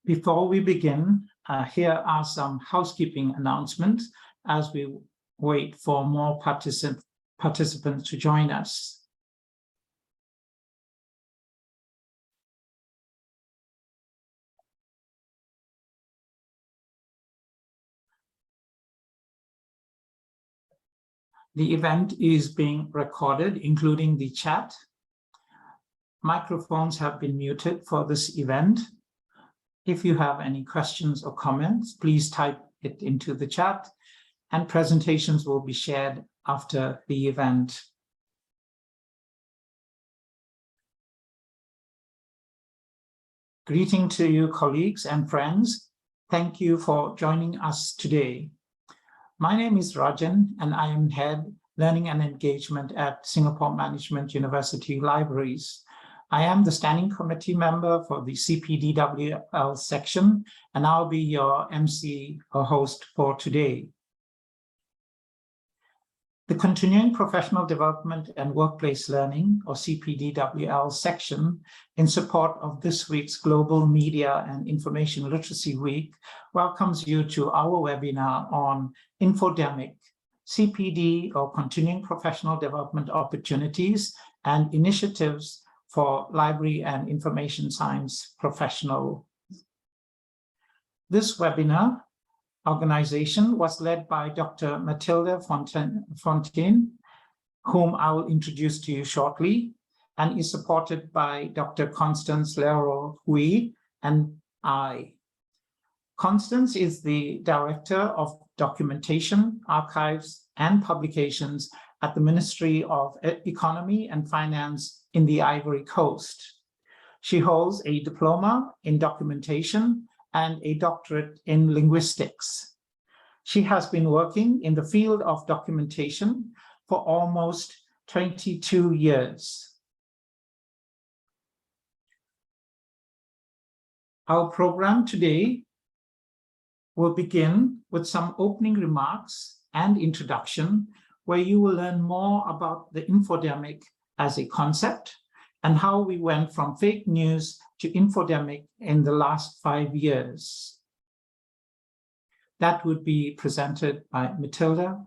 Before we begin, here are some housekeeping announcements as we wait for more participants to join us. The event is being recorded, including the chat. Microphones have been muted for this event. If you have any questions or comments, please type it into the chat, and presentations will be shared after the event. Greeting to you, colleagues and friends. Thank you for joining us today. My name is Rajan, and I am Head Learning and Engagement at Singapore Management University Libraries. I am the Standing Committee member for the CPDWL section, and I'll be your MC or host for today. The Continuing Professional Development and Workplace Learning, or CPDWL section, in support of this week's Global Media and Information Literacy Week, welcomes you to our webinar on Infodemic, CPD, or Continuing Professional Development Opportunities and Initiatives for Library and Information Science Professionals. This webinar organization was led by Dr. Mathilde Fontaine, whom I will introduce to you shortly, and is supported by Dr. Constance Leroux-Hui and I. Constance is the Director of Documentation, Archives, and Publications at the Ministry of Economy and Finance in the Ivory Coast. She holds a diploma in documentation and a doctorate in linguistics. She has been working in the field of documentation for almost 22 years. Our program today will begin with some opening remarks and introduction, where you will learn more about the infodemic as a concept and how we went from fake news to infodemic in the last 5 years. That would be presented by Mathilde.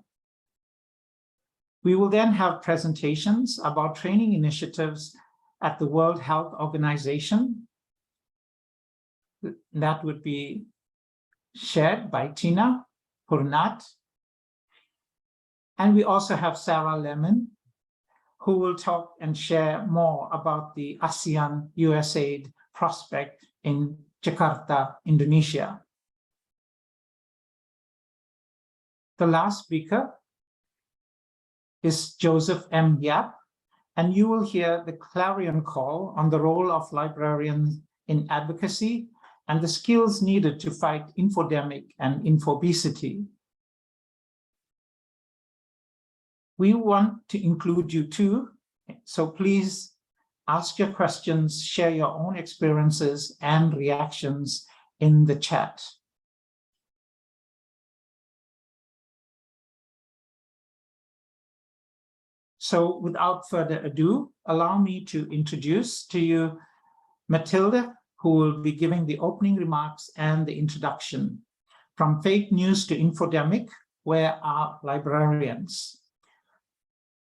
We will then have presentations about training initiatives at the World Health Organization. That would be shared by Tina Purnat. And we also have Sarah Lemon, who will talk and share more about the ASEAN-USAID PROSPECT in Jakarta, Indonesia. The last speaker is Joseph M. Yap, and you will hear the clarion call on the role of librarians in advocacy and the skills needed to fight infodemic and infobesity. We want to include you too, so please ask your questions, share your own experiences and reactions in the chat. So without further ado, allow me to introduce to you Mathilde, who will be giving the opening remarks and the introduction. From fake news to infodemic, where are librarians?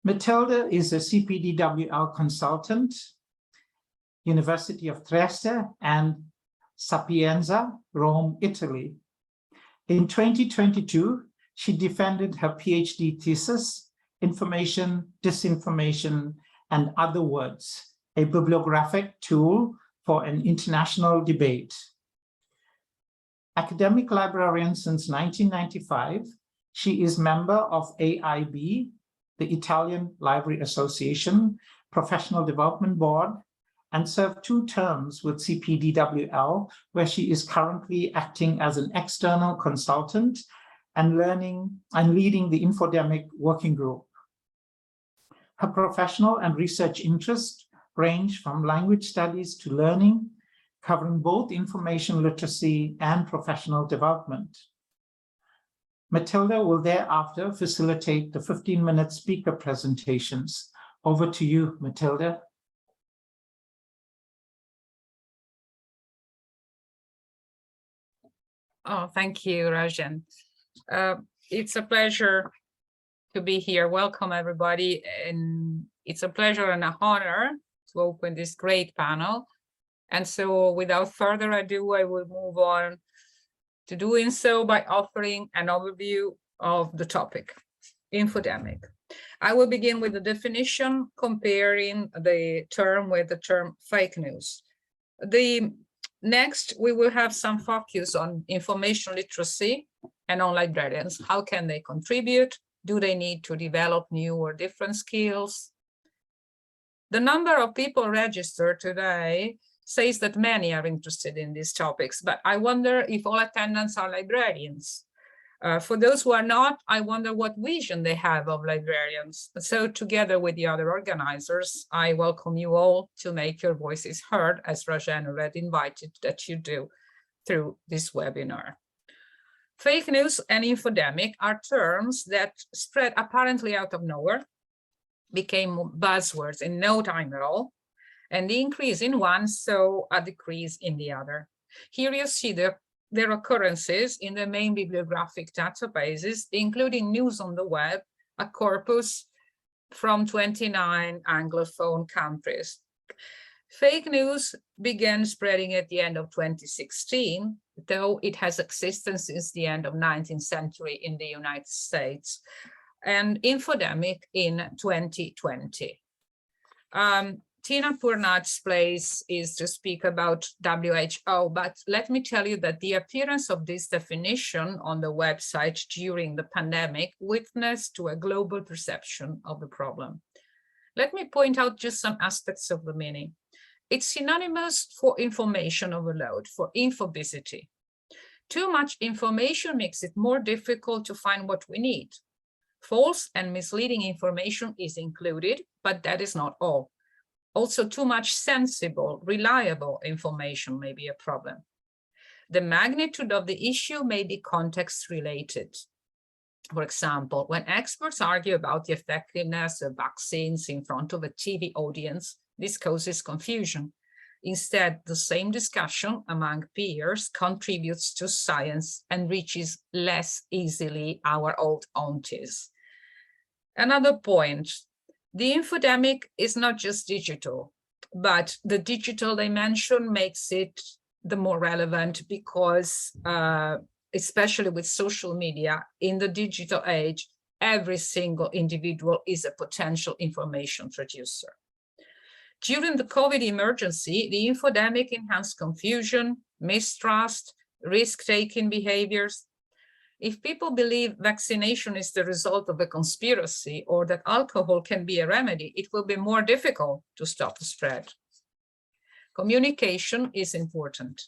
Mathilde is a CPDWL consultant, University of Trieste and Sapienza, Rome, Italy. In 2022, she defended her PhD thesis, Information, Disinformation, and Other Words, a bibliographic tool for an international debate. Academic librarian since 1995, she is member of AIB, the Italian Library Association Professional Development Board, and served 2 terms with CPDWL, where she is currently acting as an external consultant and leading the Infodemic Working Group. Her professional and research interests range from language studies to learning, covering both information literacy and professional development. Mathilde will thereafter facilitate the 15-minute speaker presentations. Over to you, Mathilde. Oh, thank you, Rajan. It's a pleasure to be here. Welcome, everybody. And it's a pleasure and an honor to open this great panel. And so without further ado, I will move on to doing so by offering an overview of the topic, infodemic. I will begin with the definition, comparing the term with the term fake news. Next, we will have some focus on information literacy and on librarians. How can they contribute? Do they need to develop new or different skills? The number of people registered today says that many are interested in these topics, but I wonder if all attendants are librarians. For those who are not, I wonder what vision they have of librarians. So together with the other organizers, I welcome you all to make your voices heard, as Rajan already invited that you do through this webinar. Fake news and infodemic are terms that spread apparently out of nowhere, became buzzwords in no time at all, and the increase in one saw a decrease in the other. Here you see their occurrences in the main bibliographic databases, including news on the web, a corpus from 29 Anglophone countries. Fake news began spreading at the end of 2016, though it has existed since the end of 19th century in the United States, and infodemic in 2020. Tina Purnat's place is to speak about WHO, but let me tell you that the appearance of this definition on the website during the pandemic witnessed to a global perception of the problem. Let me point out just some aspects of the meaning. It's synonymous for information overload, for infobesity. Too much information makes it more difficult to find what we need. False and misleading information is included, but that is not all. Also, too much sensible, reliable information may be a problem. The magnitude of the issue may be context related. For example, when experts argue about the effectiveness of vaccines in front of a TV audience, this causes confusion. Instead, the same discussion among peers contributes to science and reaches less easily our old aunties. Another point, the infodemic is not just digital, but the digital dimension makes it the more relevant because, especially with social media, in the digital age, every single individual is a potential information producer. During the COVID emergency, the infodemic enhanced confusion, mistrust, risk-taking behaviors. If people believe vaccination is the result of a conspiracy or that alcohol can be a remedy, it will be more difficult to stop the spread. Communication is important.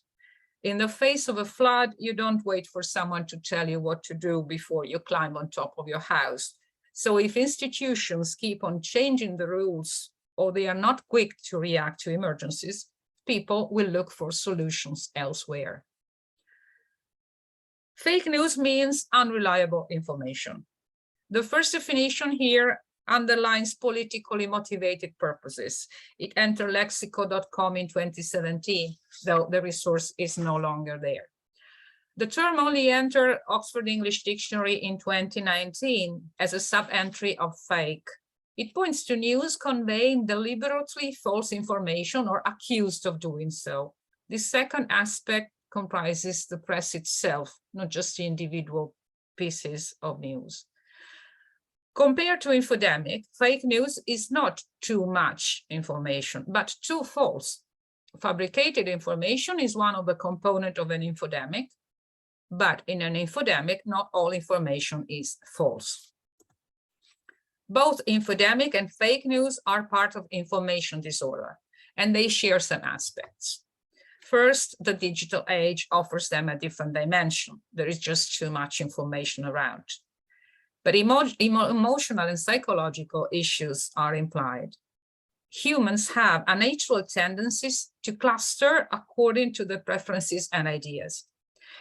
In the face of a flood, you don't wait for someone to tell you what to do before you climb on top of your house. So if institutions keep on changing the rules or they are not quick to react to emergencies, people will look for solutions elsewhere. Fake news means unreliable information. The first definition here underlines politically motivated purposes. It entered lexico.com in 2017, though the resource is no longer there. The term only entered Oxford English Dictionary in 2019 as a sub-entry of fake. It points to news conveying deliberately false information or accused of doing so. The second aspect comprises the press itself, not just the individual pieces of news. Compared to infodemic, fake news is not too much information, but too false. Fabricated information is one of the components of an infodemic, but in an infodemic, not all information is false. Both infodemic and fake news are part of information disorder, and they share some aspects. First, the digital age offers them a different dimension. There is just too much information around. But emotional and psychological issues are implied. Humans have a natural tendencies to cluster according to their preferences and ideas.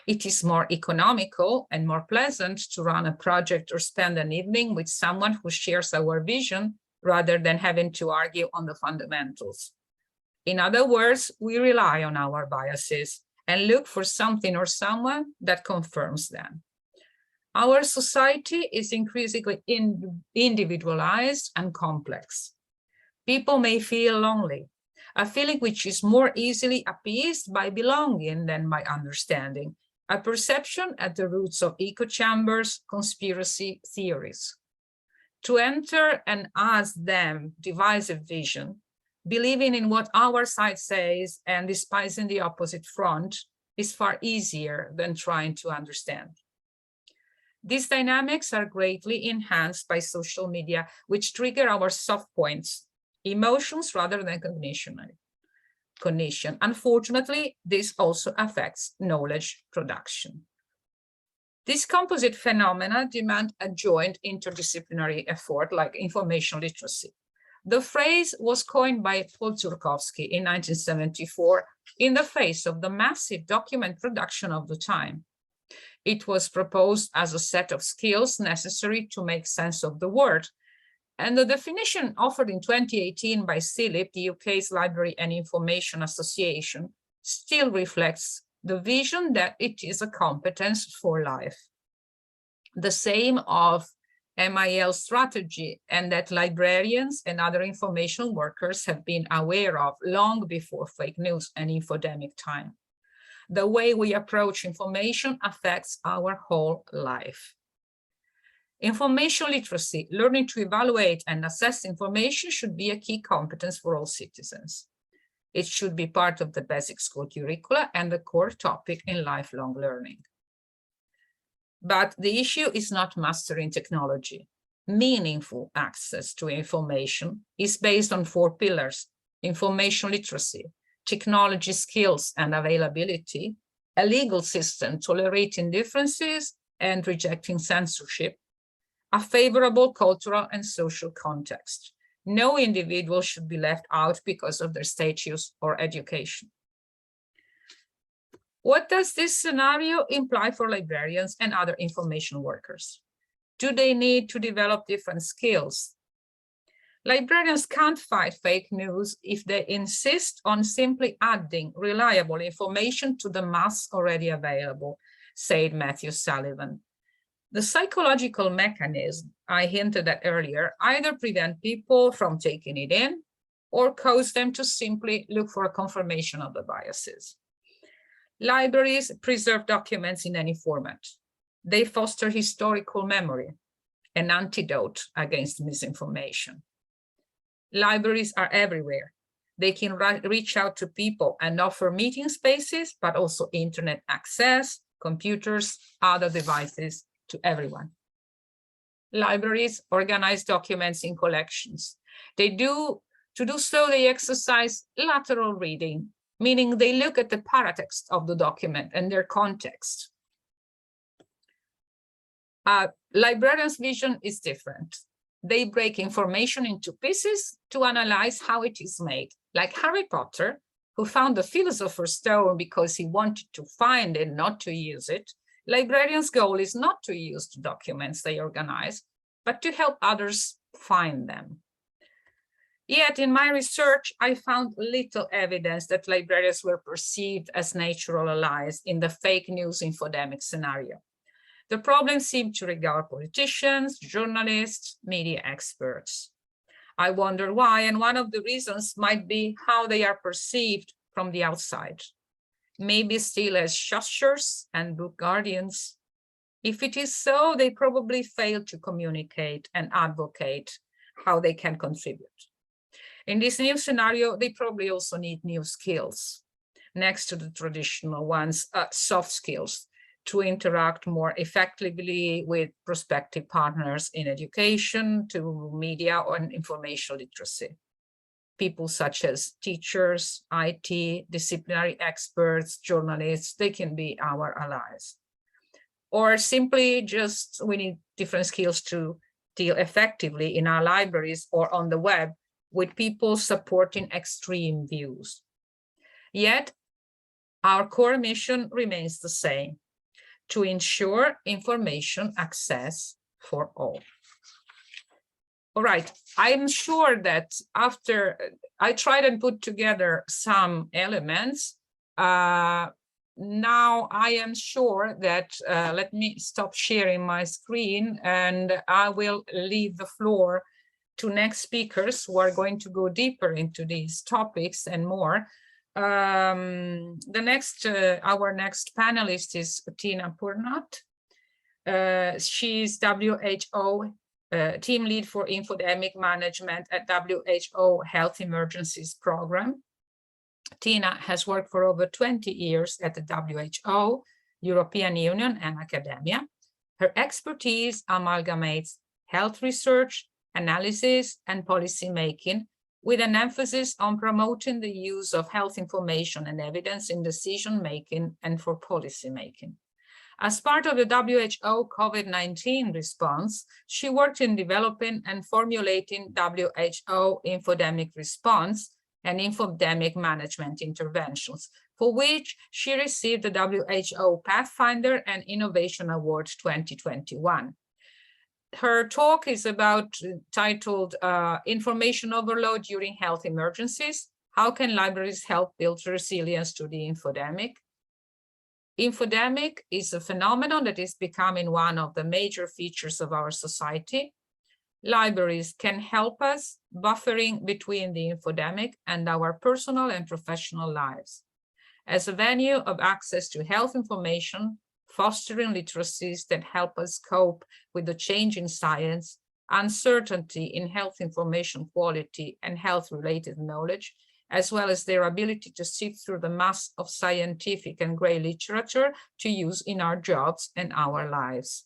It is more economical and more pleasant to run a project or spend an evening with someone who shares our vision rather than having to argue on the fundamentals. In other words, we rely on our biases and look for something or someone that confirms them. Our society is increasingly individualized and complex. People may feel lonely, a feeling which is more easily appeased by belonging than by understanding, a perception at the roots of echo chambers, conspiracy theories. To enter an us-them divisive vision, believing in what our side says and despising the opposite front, is far easier than trying to understand. These dynamics are greatly enhanced by social media, which trigger our soft points, emotions rather than cognition. Unfortunately, this also affects knowledge production. These composite phenomena demand a joint interdisciplinary effort like information literacy. The phrase was coined by Paul Turkowski in 1974 in the face of the massive document production of the time. It was proposed as a set of skills necessary to make sense of the world. And the definition offered in 2018 by CILIP, the UK's Library and Information Association, still reflects the vision that it is a competence for life. The same of MIL strategy, and that librarians and other information workers have been aware of long before fake news and infodemic time. The way we approach information affects our whole life. Information literacy, learning to evaluate and assess information, should be a key competence for all citizens. It should be part of the basic school curricula and the core topic in lifelong learning. But the issue is not mastering technology. Meaningful access to information is based on 4 pillars: information literacy, technology skills and availability, a legal system tolerating differences and rejecting censorship, a favorable cultural and social context. No individual should be left out because of their status or education. What does this scenario imply for librarians and other information workers? Do they need to develop different skills? Librarians can't fight fake news if they insist on simply adding reliable information to the mass already available, said Matthew Sullivan. The psychological mechanism I hinted at earlier either prevent people from taking it in or cause them to simply look for a confirmation of the biases. Libraries preserve documents in any format. They foster historical memory, an antidote against misinformation. Libraries are everywhere. They can reach out to people and offer meeting spaces, but also internet access, computers, other devices to everyone. Libraries organize documents in collections. To do so, they exercise lateral reading, meaning they look at the paratext of the document and their context. Librarians' vision is different. They break information into pieces to analyze how it is made. Like Harry Potter, who found the Philosopher's Stone because he wanted to find it, not to use it. Librarians' goal is not to use the documents they organize, but to help others find them. Yet in my research, I found little evidence that librarians were perceived as natural allies in the fake news infodemic scenario. The problem seemed to regard politicians, journalists, media experts. I wonder why, and one of the reasons might be how they are perceived from the outside. Maybe still as shushers and book guardians. If it is so, they probably fail to communicate and advocate how they can contribute. In this new scenario, they probably also need new skills, next to the traditional ones, soft skills, to interact more effectively with prospective partners in education, to media and information literacy. People such as teachers, IT, disciplinary experts, journalists, they can be our allies. Or simply just we need different skills to deal effectively in our libraries or on the web with people supporting extreme views. Yet, our core mission remains the same: to ensure information access for all. All right, I'm sure that after I tried and put together some elements, now I am sure that, let me stop sharing my screen, and I will leave the floor to next speakers who are going to go deeper into these topics and more. Our next panelist is Tina Purnat. She's WHO team lead for infodemic management at WHO Health Emergencies Program. Tina has worked for over 20 years at the WHO, European Union, and academia. Her expertise amalgamates health research, analysis, and policy making, with an emphasis on promoting the use of health information and evidence in decision making and for policy making. As part of the WHO COVID-19 response, she worked in developing and formulating WHO infodemic response and infodemic management interventions, for which she received the WHO Pathfinder and Innovation Award 2021. Her talk is titled Information Overload During Health Emergencies. How can libraries help build resilience to the infodemic? Infodemic is a phenomenon that is becoming one of the major features of our society. Libraries can help us buffering between the infodemic and our personal and professional lives. As a venue of access to health information, fostering literacies that help us cope with the change in science, uncertainty in health information quality and health-related knowledge, as well as their ability to sift through the mass of scientific and gray literature to use in our jobs and our lives.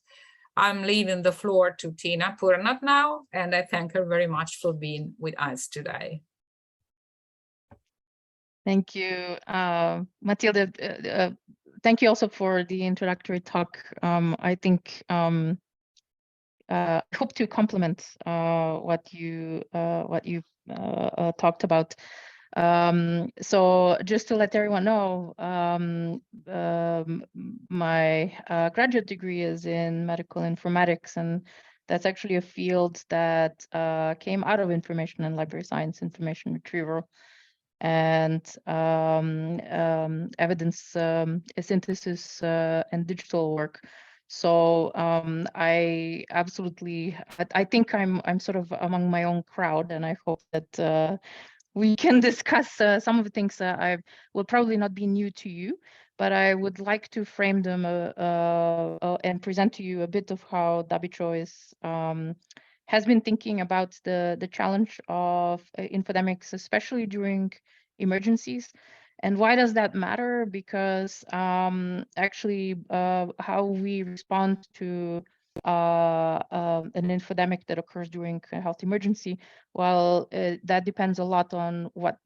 I'm leaving the floor to Tina Purnat now, and I thank her very much for being with us today. Thank you, Matilda. Thank you also for the introductory talk. I think I hope to complement what you talked about. So just to let everyone know, my graduate degree is in medical informatics, and that's actually a field that came out of information and library science, information retrieval, and evidence synthesis and digital work. So I absolutely, I think I'm sort of among my own crowd, and I hope that we can discuss some of the things that I will probably not be new to you, but I would like to frame them and present to you a bit of how WHO has been thinking about the challenge of infodemics, especially during emergencies. And why does that matter? Because actually how we respond to an infodemic that occurs during a health emergency, well, that depends a lot on what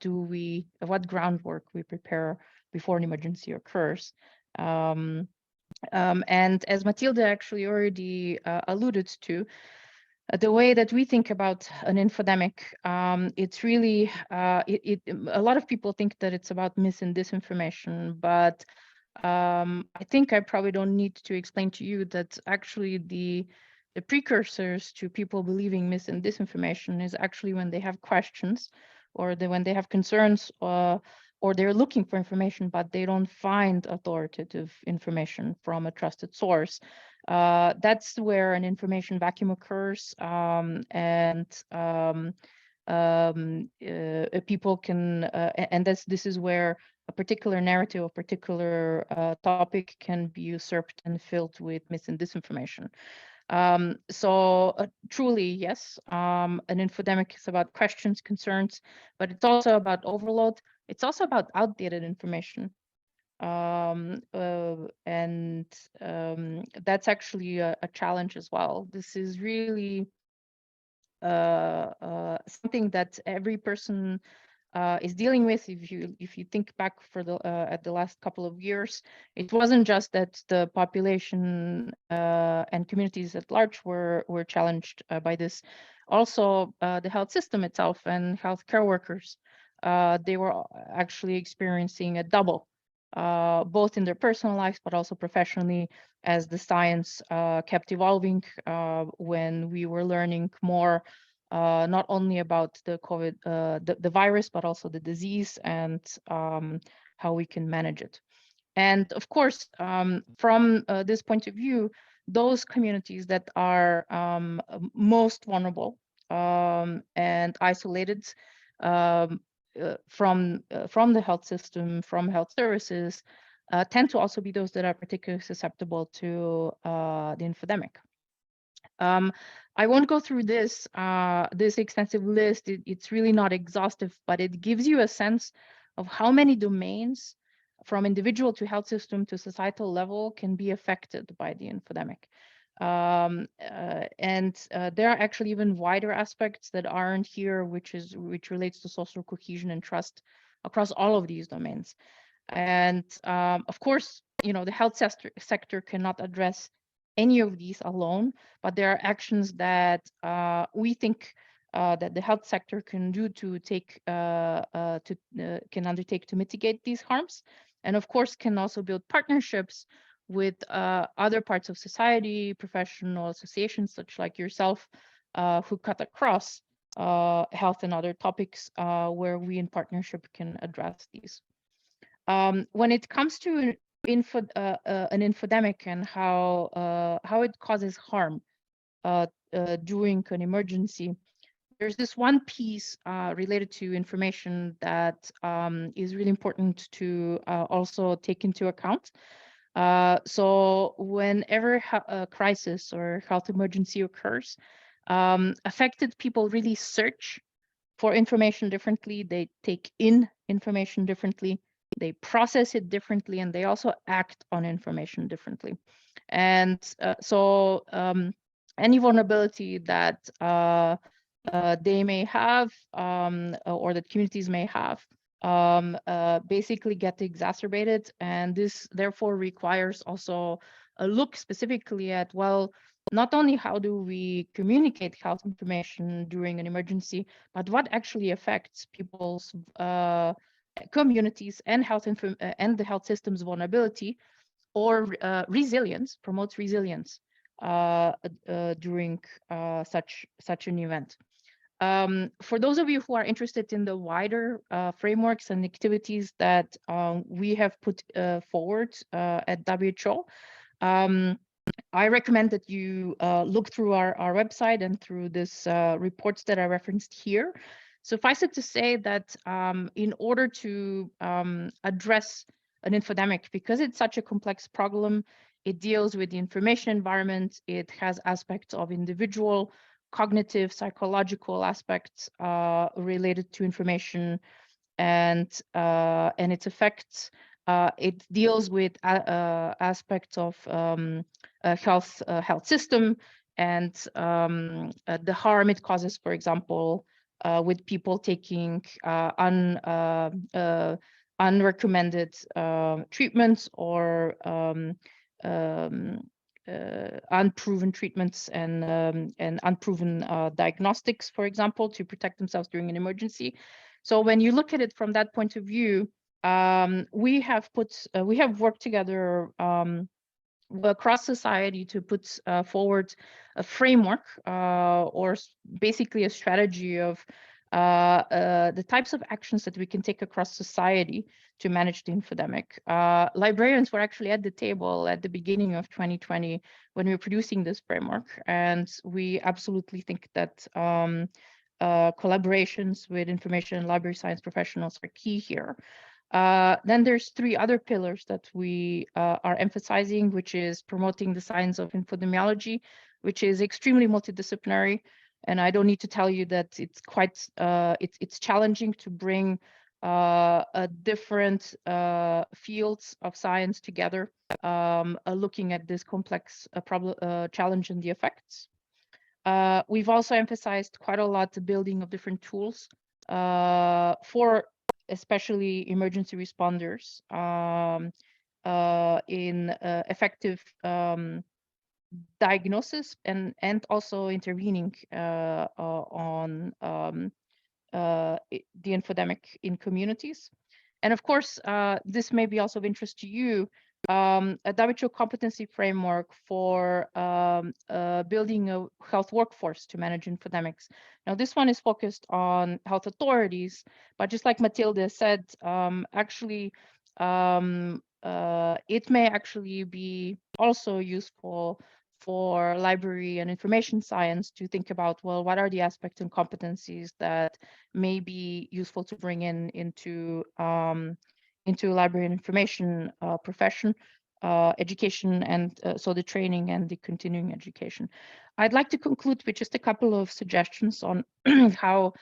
groundwork we prepare before an emergency occurs. And as Matilda actually already alluded to, the way that we think about an infodemic, it's really, a lot of people think that it's about mis and disinformation, but I think I probably don't need to explain to you that actually the precursors to people believing mis and disinformation is actually when they have questions, or when they have concerns, or they're looking for information, but they don't find authoritative information from a trusted source. That's where an information vacuum occurs, and people can, and this is where a particular narrative or particular topic can be usurped and filled with mis and disinformation. So truly, yes, an infodemic is about questions, concerns, but it's also about overload. It's also about outdated information. And that's actually a challenge as well. This is really something that every person is dealing with. If you think back at the last couple of years, it wasn't just that the population and communities at large were challenged by this. Also, the health system itself and healthcare workers, they were actually experiencing a double, both in their personal lives, but also professionally, as the science kept evolving, when we were learning more, not only about the COVID, the virus, but also the disease and how we can manage it. And of course, from this point of view, those communities that are most vulnerable and isolated from the health system, from health services, tend to also be those that are particularly susceptible to the infodemic. I won't go through this this extensive list. It's really not exhaustive, but it gives you a sense of how many domains from individual to health system to societal level can be affected by the infodemic. There are actually even wider aspects that aren't here, which relates to social cohesion and trust across all of these domains. And of course, you know, the health sector cannot address any of these alone, but there are actions that we think that the health sector can do to can undertake to mitigate these harms, and of course can also build partnerships with other parts of society, professional associations such like yourself, who cut across health and other topics where we in partnership can address these. When it comes to an infodemic and how it causes harm during an emergency, there's this one piece related to information that is really important to also take into account. So whenever a crisis or health emergency occurs, affected people really search for information differently. They take in information differently. They process it differently, and they also act on information differently. And so any vulnerability that they may have or that communities may have basically get exacerbated. And this therefore requires also a look specifically at, well, not only how do we communicate health information during an emergency, but what actually affects people's communities and and the health system's vulnerability or resilience, promotes resilience during such an event. For those of you who are interested in the wider frameworks and activities that we have put forward at WHO, I recommend that you look through our website and through this reports that I referenced here. Suffice it to say that in order to address an infodemic, because it's such a complex problem, it deals with the information environment, it has aspects of individual, cognitive, psychological aspects related to information and its effects. It deals with aspects of health system and the harm it causes, for example, with people taking unrecommended treatments or unproven treatments and unproven diagnostics, for example, to protect themselves during an emergency. So when you look at it from that point of view, we have worked together across society to put forward a framework or basically a strategy of the types of actions that we can take across society to manage the infodemic. Librarians were actually at the table at the beginning of 2020 when we were producing this framework, and we absolutely think that collaborations with information and library science professionals are key here. Then there's three other pillars that we are emphasizing, which is promoting the science of infodemiology, which is extremely multidisciplinary. And I don't need to tell you that it's quite it's challenging to bring different fields of science together, looking at this complex challenge and the effects. We've also emphasized quite a lot the building of different tools for especially emergency responders in effective diagnosis and also intervening on the infodemic in communities. And of course, this may be also of interest to you, a WHO competency framework for building a health workforce to manage infodemics. Now, this one is focused on health authorities, but just like Matilde said, actually it may actually be also useful for library and information science to think about, well, what are the aspects and competencies that may be useful to bring into library and information profession, education, and so the training and the continuing education. I'd like to conclude with just a couple of suggestions on how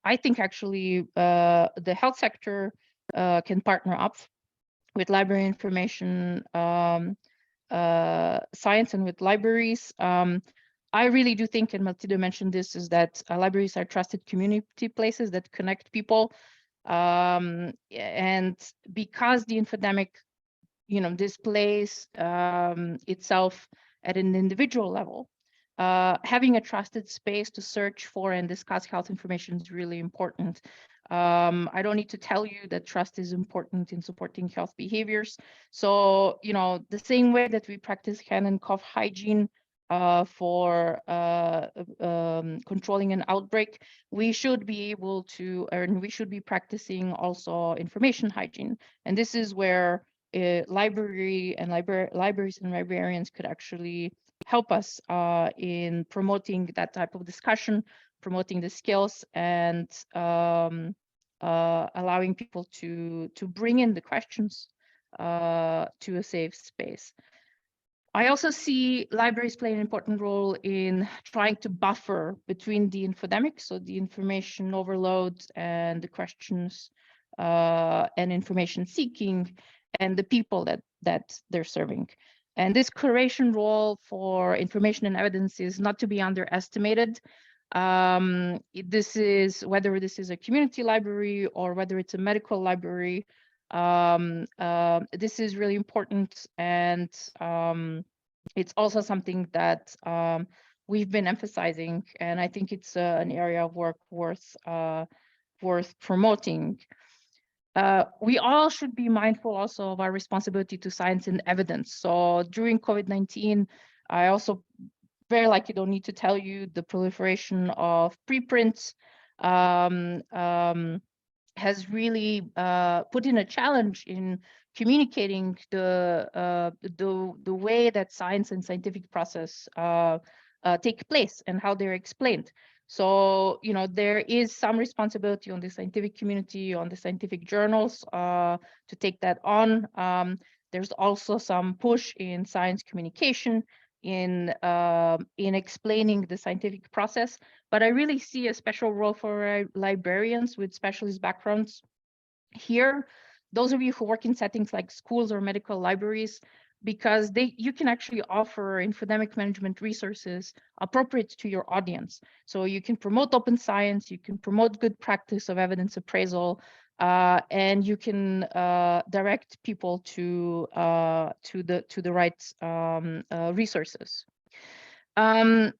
I think actually the health sector can partner up with library information science and with libraries. I really do think, and Matilda mentioned this, is that libraries are trusted community places that connect people. And because the infodemic, displays itself at an individual level, having a trusted space to search for and discuss health information is really important. I don't need to tell you that trust is important in supporting health behaviors. So, the same way that we practice hand and cough hygiene for controlling an outbreak, we should be able to, and we should be practicing also information hygiene. And this is where libraries and librarians could actually help us in promoting that type of discussion, promoting the skills, and allowing people to bring in the questions to a safe space. I also see libraries play an important role in trying to buffer between the infodemic, so the information overload and the questions and information seeking, and the people that they're serving. And this curation role for information and evidence is not to be underestimated. This is whether this is a community library or whether it's a medical library. This is really important, and it's also something that we've been emphasizing, and I think it's an area of work worth promoting. We all should be mindful also of our responsibility to science and evidence. So during COVID-19, I also very likely don't need to tell you the proliferation of preprints has really put in a challenge in communicating the way that science and scientific process take place and how they're explained. So, there is some responsibility on the scientific community, on the scientific journals to take that on. There's also some push in science communication in explaining the scientific process, but I really see a special role for librarians with specialist backgrounds here. Those of you who work in settings like schools or medical libraries, because you can actually offer infodemic management resources appropriate to your audience. So you can promote open science, you can promote good practice of evidence appraisal, and you can direct people to the right resources. And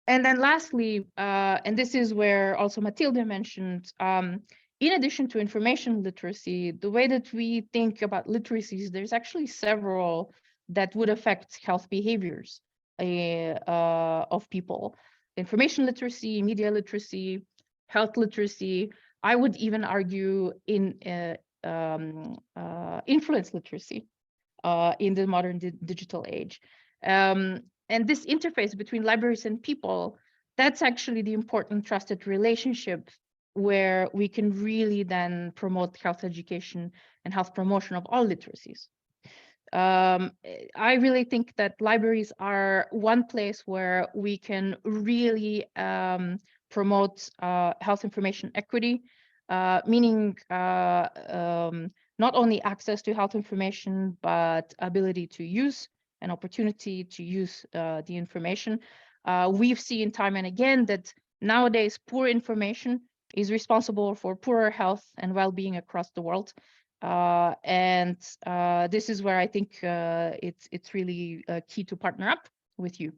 then lastly, and this is where also Matilda mentioned, in addition to information literacy, the way that we think about literacies, there's actually several that would affect health behaviors of people. Information literacy, media literacy, health literacy. I would even argue in influence literacy in the modern digital age. And this interface between libraries and people, that's actually the important trusted relationship where we can really then promote health education and health promotion of all literacies. I really think that libraries are one place where we can really promote health information equity, meaning not only access to health information, but ability to use and opportunity to use the information. We've seen time and again that nowadays poor information is responsible for poorer health and well-being across the world. And this is where I think it's really key to partner up with you.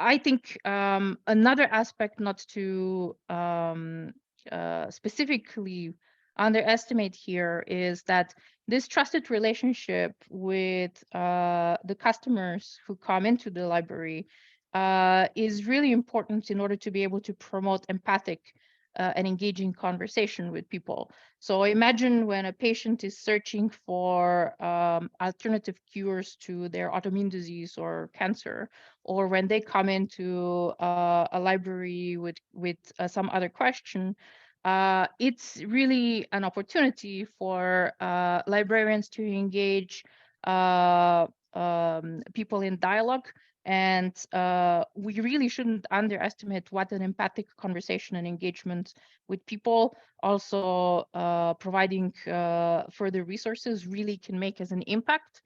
I think another aspect not to specifically underestimate here is that this trusted relationship with the customers who come into the library is really important in order to be able to promote empathic an engaging conversation with people. So imagine when a patient is searching for alternative cures to their autoimmune disease or cancer, or when they come into a library with some other question. It's really an opportunity for librarians to engage people in dialogue. And we really shouldn't underestimate what an empathic conversation and engagement with people, also providing further resources, really can make as an impact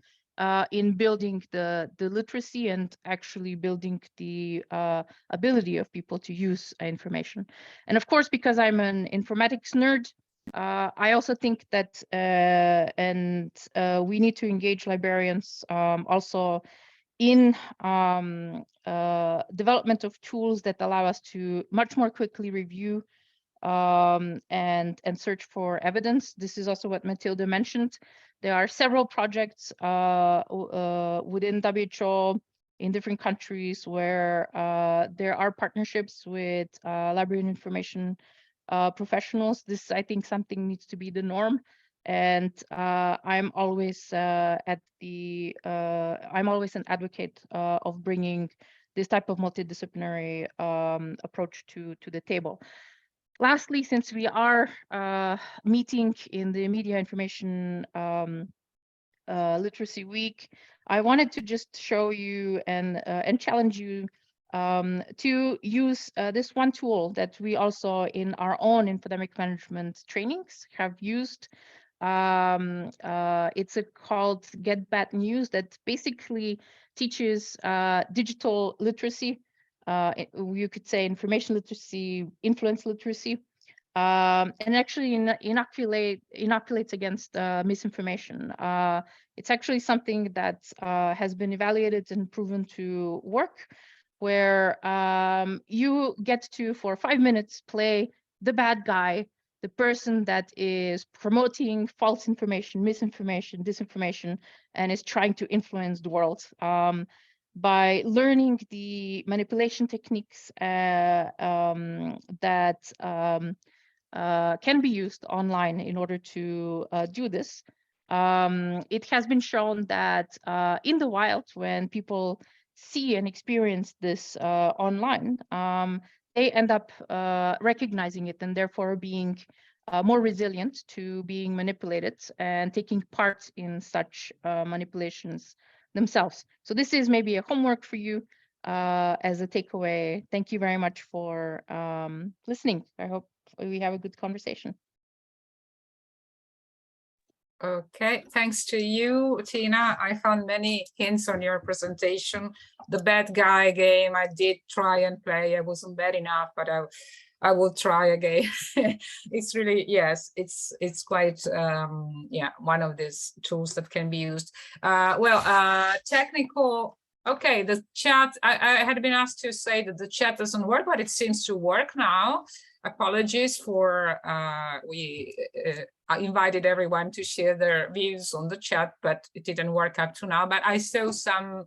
in building the literacy and actually building the ability of people to use information. And of course, because I'm an informatics nerd, I also think that we need to engage librarians also in development of tools that allow us to much more quickly review and search for evidence. This is also what Matilda mentioned. There are several projects within WHO in different countries where there are partnerships with library and information professionals. This, I think, something needs to be the norm. And I'm always I'm always an advocate of bringing this type of multidisciplinary approach to the table. Lastly, since we are meeting in the Media Information Literacy Week, I wanted to just show you and challenge you to use this one tool that we also in our own infodemic management trainings have used. It's called Get Bad News, that basically teaches digital literacy. You could say information literacy, influence literacy, and actually inoculates against misinformation. It's actually something that has been evaluated and proven to work, where you get to, for 5 minutes, play the bad guy, the person that is promoting false information, misinformation, disinformation, and is trying to influence the world. By learning the manipulation techniques that can be used online in order to do this, it has been shown that in the wild, when people see and experience this online, they end up recognizing it and therefore being more resilient to being manipulated and taking part in such manipulations themselves. So this is maybe a homework for you as a takeaway. Thank you very much for listening. I hope we have a good conversation. Okay, thanks to you, Tina. I found many hints on your presentation. The bad guy game, I did try and play. I wasn't bad enough, but I will try again. It's really, yes, it's quite, yeah, one of these tools that can be used. Technical, okay, the chat, I had been asked to say that the chat doesn't work, but it seems to work now. Apologies for, I invited everyone to share their views on the chat, but it didn't work up to now. But I saw some,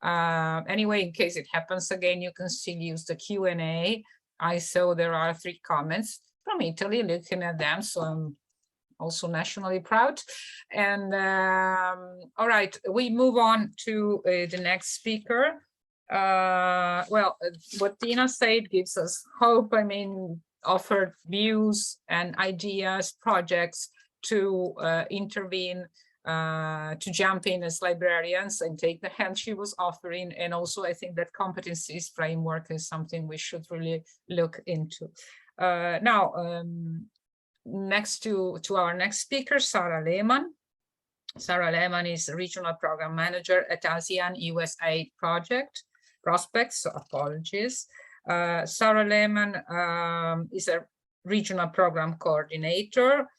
anyway, in case it happens again, you can still use the Q&A. I saw there are 3 comments from Italy, looking at them, so I'm also nationally proud. And all right, we move on to the next speaker. What Tina said gives us hope. I mean, offered views and ideas, projects to intervene, to jump in as librarians and take the hand she was offering. And also, I think that competencies framework is something we should really look into. Next to our next speaker, Sarah Lehman. Sarah Lehman is Regional Program Manager at ASEAN-USAID PROSPECT, so apologies. Sarah Lehman is a Regional Program Coordinator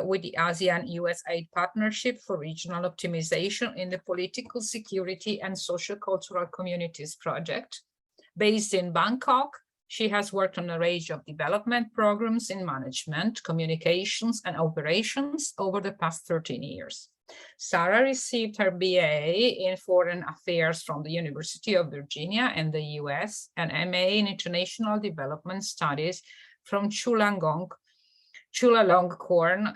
with the ASEAN-USAID Partnership for Regional Optimization in the Political, Security and Social-Cultural Communities Project. Based in Bangkok, she has worked on a range of development programs in management, communications and operations over the past 13 years. Sarah received her BA in Foreign Affairs from the University of Virginia in the US and MA in International Development Studies from Chulalongkorn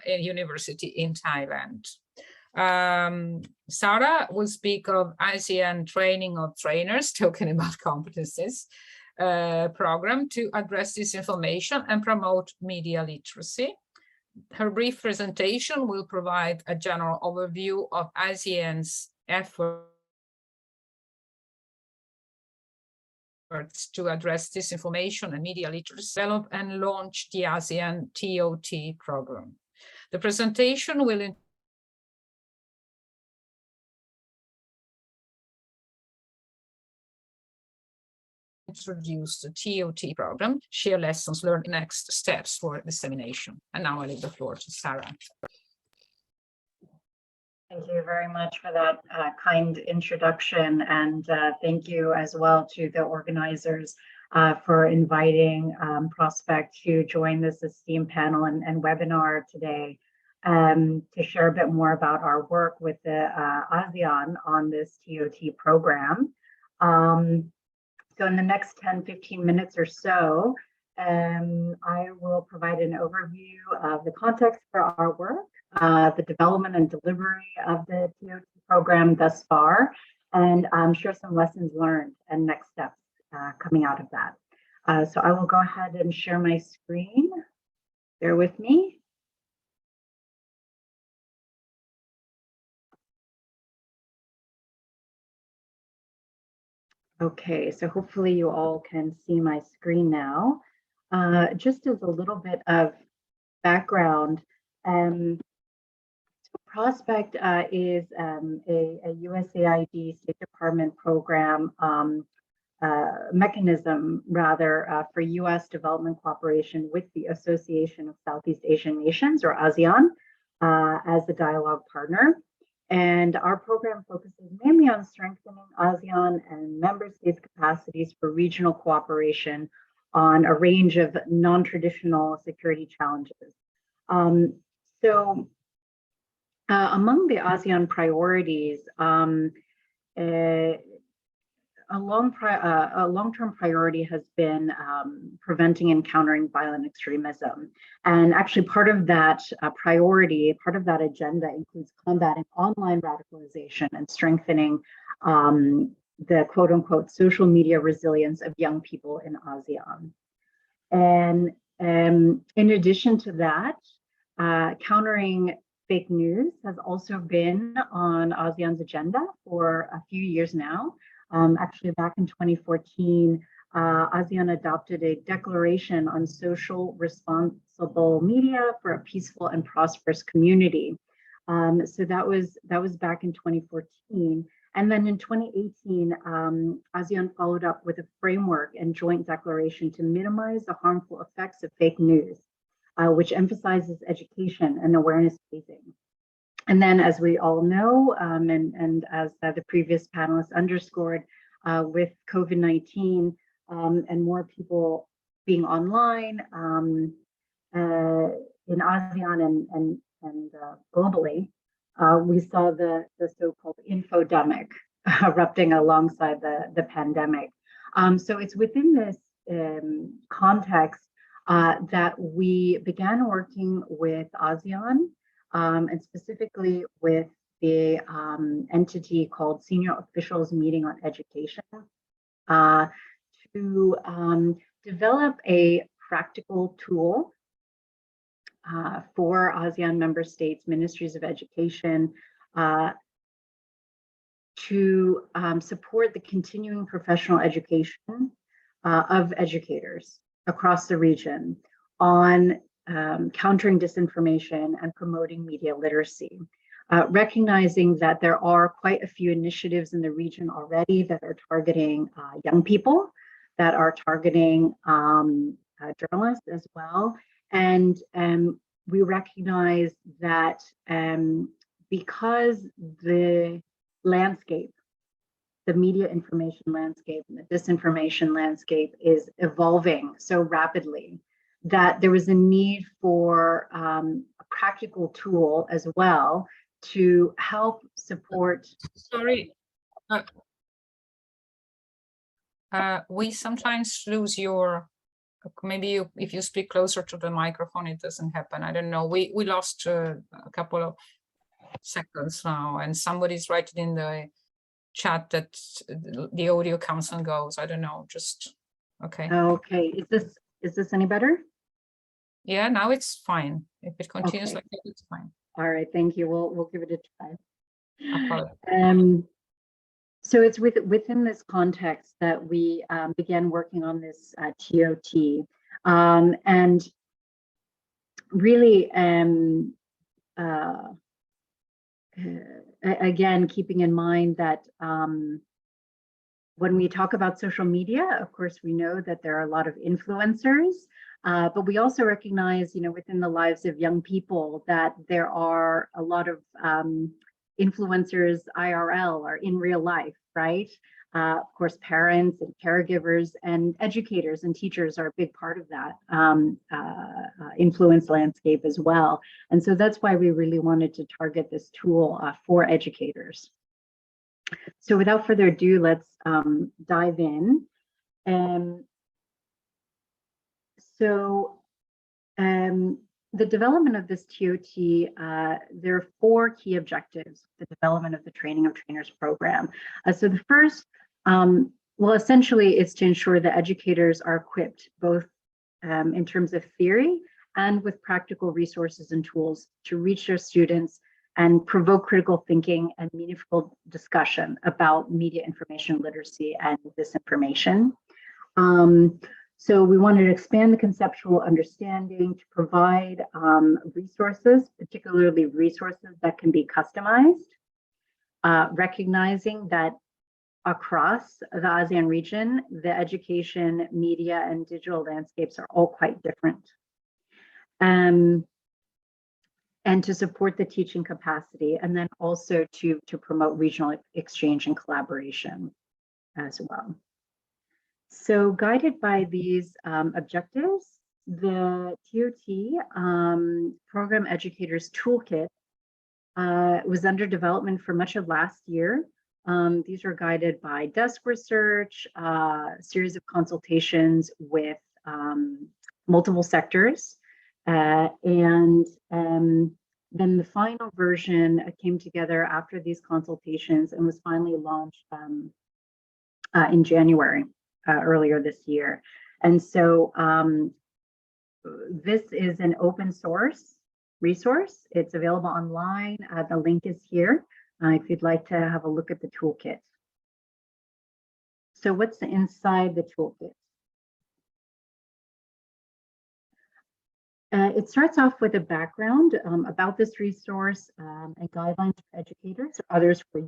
University in Thailand. Sarah will speak of ASEAN training of trainers, talking about competencies, program to address disinformation and promote media literacy. Her brief presentation will provide a general overview of ASEAN's efforts to address disinformation and media literacy, develop and launch the ASEAN TOT program. The presentation will introduce the TOT program, share lessons learned, next steps for dissemination. And now I leave the floor to Sarah. Thank you very much for that kind introduction, and thank you as well to the organizers for inviting Prospect to join this esteemed panel and webinar today to share a bit more about our work with the ASEAN on this TOT program. So in the next 10-15 minutes or so, I will provide an overview of the context for our work, the development and delivery of the TOT program thus far, and share some lessons learned and next steps coming out of that. So I will go ahead and share my screen. Bear with me. Okay, so hopefully you all can see my screen now. Just as a little bit of background, Prospect is a USAID State Department program mechanism, rather, for U.S. development cooperation with the Association of Southeast Asian Nations, or ASEAN, as the dialogue partner. And our program focuses mainly on strengthening ASEAN and member states' capacities for regional cooperation on a range of non-traditional security challenges. Among the ASEAN priorities, a long-term priority has been preventing and countering violent extremism. And actually part of that priority, part of that agenda includes combating online radicalization and strengthening the quote unquote social media resilience of young people in ASEAN. And in addition to that, countering fake news has also been on ASEAN's agenda for a few years now. Actually, back in 2014, ASEAN adopted a declaration on social responsible media for a peaceful and prosperous community. So that was back in 2014. And then in 2018, ASEAN followed up with a framework and joint declaration to minimize the harmful effects of fake news, which emphasizes education and awareness raising. And then, as we all know, and as the previous panelists underscored, with COVID-19 and more people being online in ASEAN and globally, we saw the so-called infodemic erupting alongside the pandemic. So it's within this context that we began working with ASEAN, and specifically with the entity called Senior Officials Meeting on Education, to develop a practical tool for ASEAN member states, ministries of education, to support the continuing professional education of educators across the region on countering disinformation and promoting media literacy, recognizing that there are quite a few initiatives in the region already that are targeting young people, that are targeting journalists as well. And we recognize that because the landscape, the media information landscape and the disinformation landscape is evolving so rapidly, that there was a need for a practical tool as well to help support. Sorry, we sometimes lose your maybe if you speak closer to the microphone, it doesn't happen. I don't know. We lost a couple of seconds now, and somebody's writing in the chat that the audio comes and goes. I don't know. Just okay. Okay. Is this any better? Yeah, now it's fine. If it continues Okay. like that, it's fine. All right. Thank you. We'll give it a try. Apologies. So it's within this context that we began working on this TOT, and really, again, keeping in mind that when we talk about social media, of course, we know that there are a lot of influencers, but we also recognize, within the lives of young people that there are a lot of influencers IRL or in real life, right? Of course, parents and caregivers and educators and teachers are a big part of that influence landscape as well. And so that's why we really wanted to target this tool for educators. So without further ado, let's dive in. The development of this TOT, there are 4 key objectives, the development of the Training of Trainers program. So the first, well, essentially it's to ensure that educators are equipped both in terms of theory and with practical resources and tools to reach their students and provoke critical thinking and meaningful discussion about media information literacy and disinformation. So we wanted to expand the conceptual understanding to provide resources, particularly resources that can be customized, recognizing that across the ASEAN region, the education, media, and digital landscapes are all quite different. And to support the teaching capacity, and then also to promote regional exchange and collaboration as well. So guided by these objectives, the TOT Program Educators Toolkit was under development for much of last year. These were guided by desk research, a series of consultations with multiple sectors, and then the final version came together after these consultations and was finally launched in January. Earlier this year. And so this is an open source resource. It's available online. The link is here if you'd like to have a look at the toolkit. So what's inside the toolkit? It starts off with a background about this resource and guidelines for educators or others who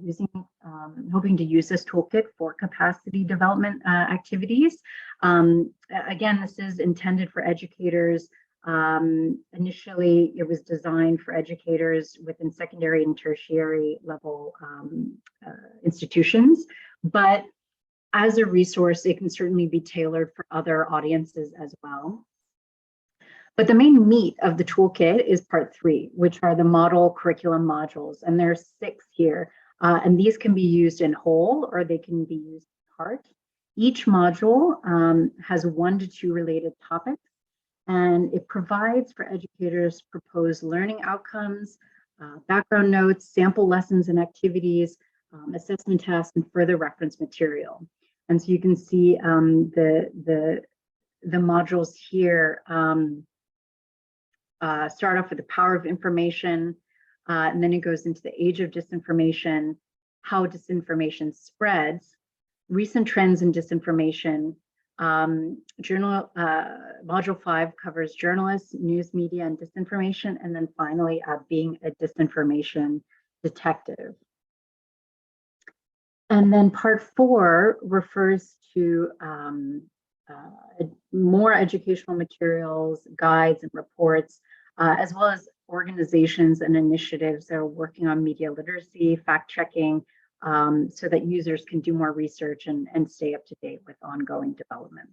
are hoping to use this toolkit for capacity development activities. Again, this is intended for educators. Initially, it was designed for educators within secondary and tertiary level institutions, but as a resource, it can certainly be tailored for other audiences as well. But the main meat of the toolkit is part 3, which are the model curriculum modules. And there's 6 here. And these can be used in whole or they can be used in part. Each module has 1 to 2 related topics. And it provides for educators proposed learning outcomes, background notes, sample lessons and activities, assessment tasks, and further reference material. And so you can see the modules here start off with the power of information, and then it goes into the age of disinformation, how disinformation spreads, recent trends in disinformation. Module 5 covers journalists, news media, and disinformation, and then finally being a disinformation detective. And then part 4 refers to more educational materials, guides, and reports, as well as organizations and initiatives that are working on media literacy, fact-checking, so that users can do more research and stay up to date with ongoing developments.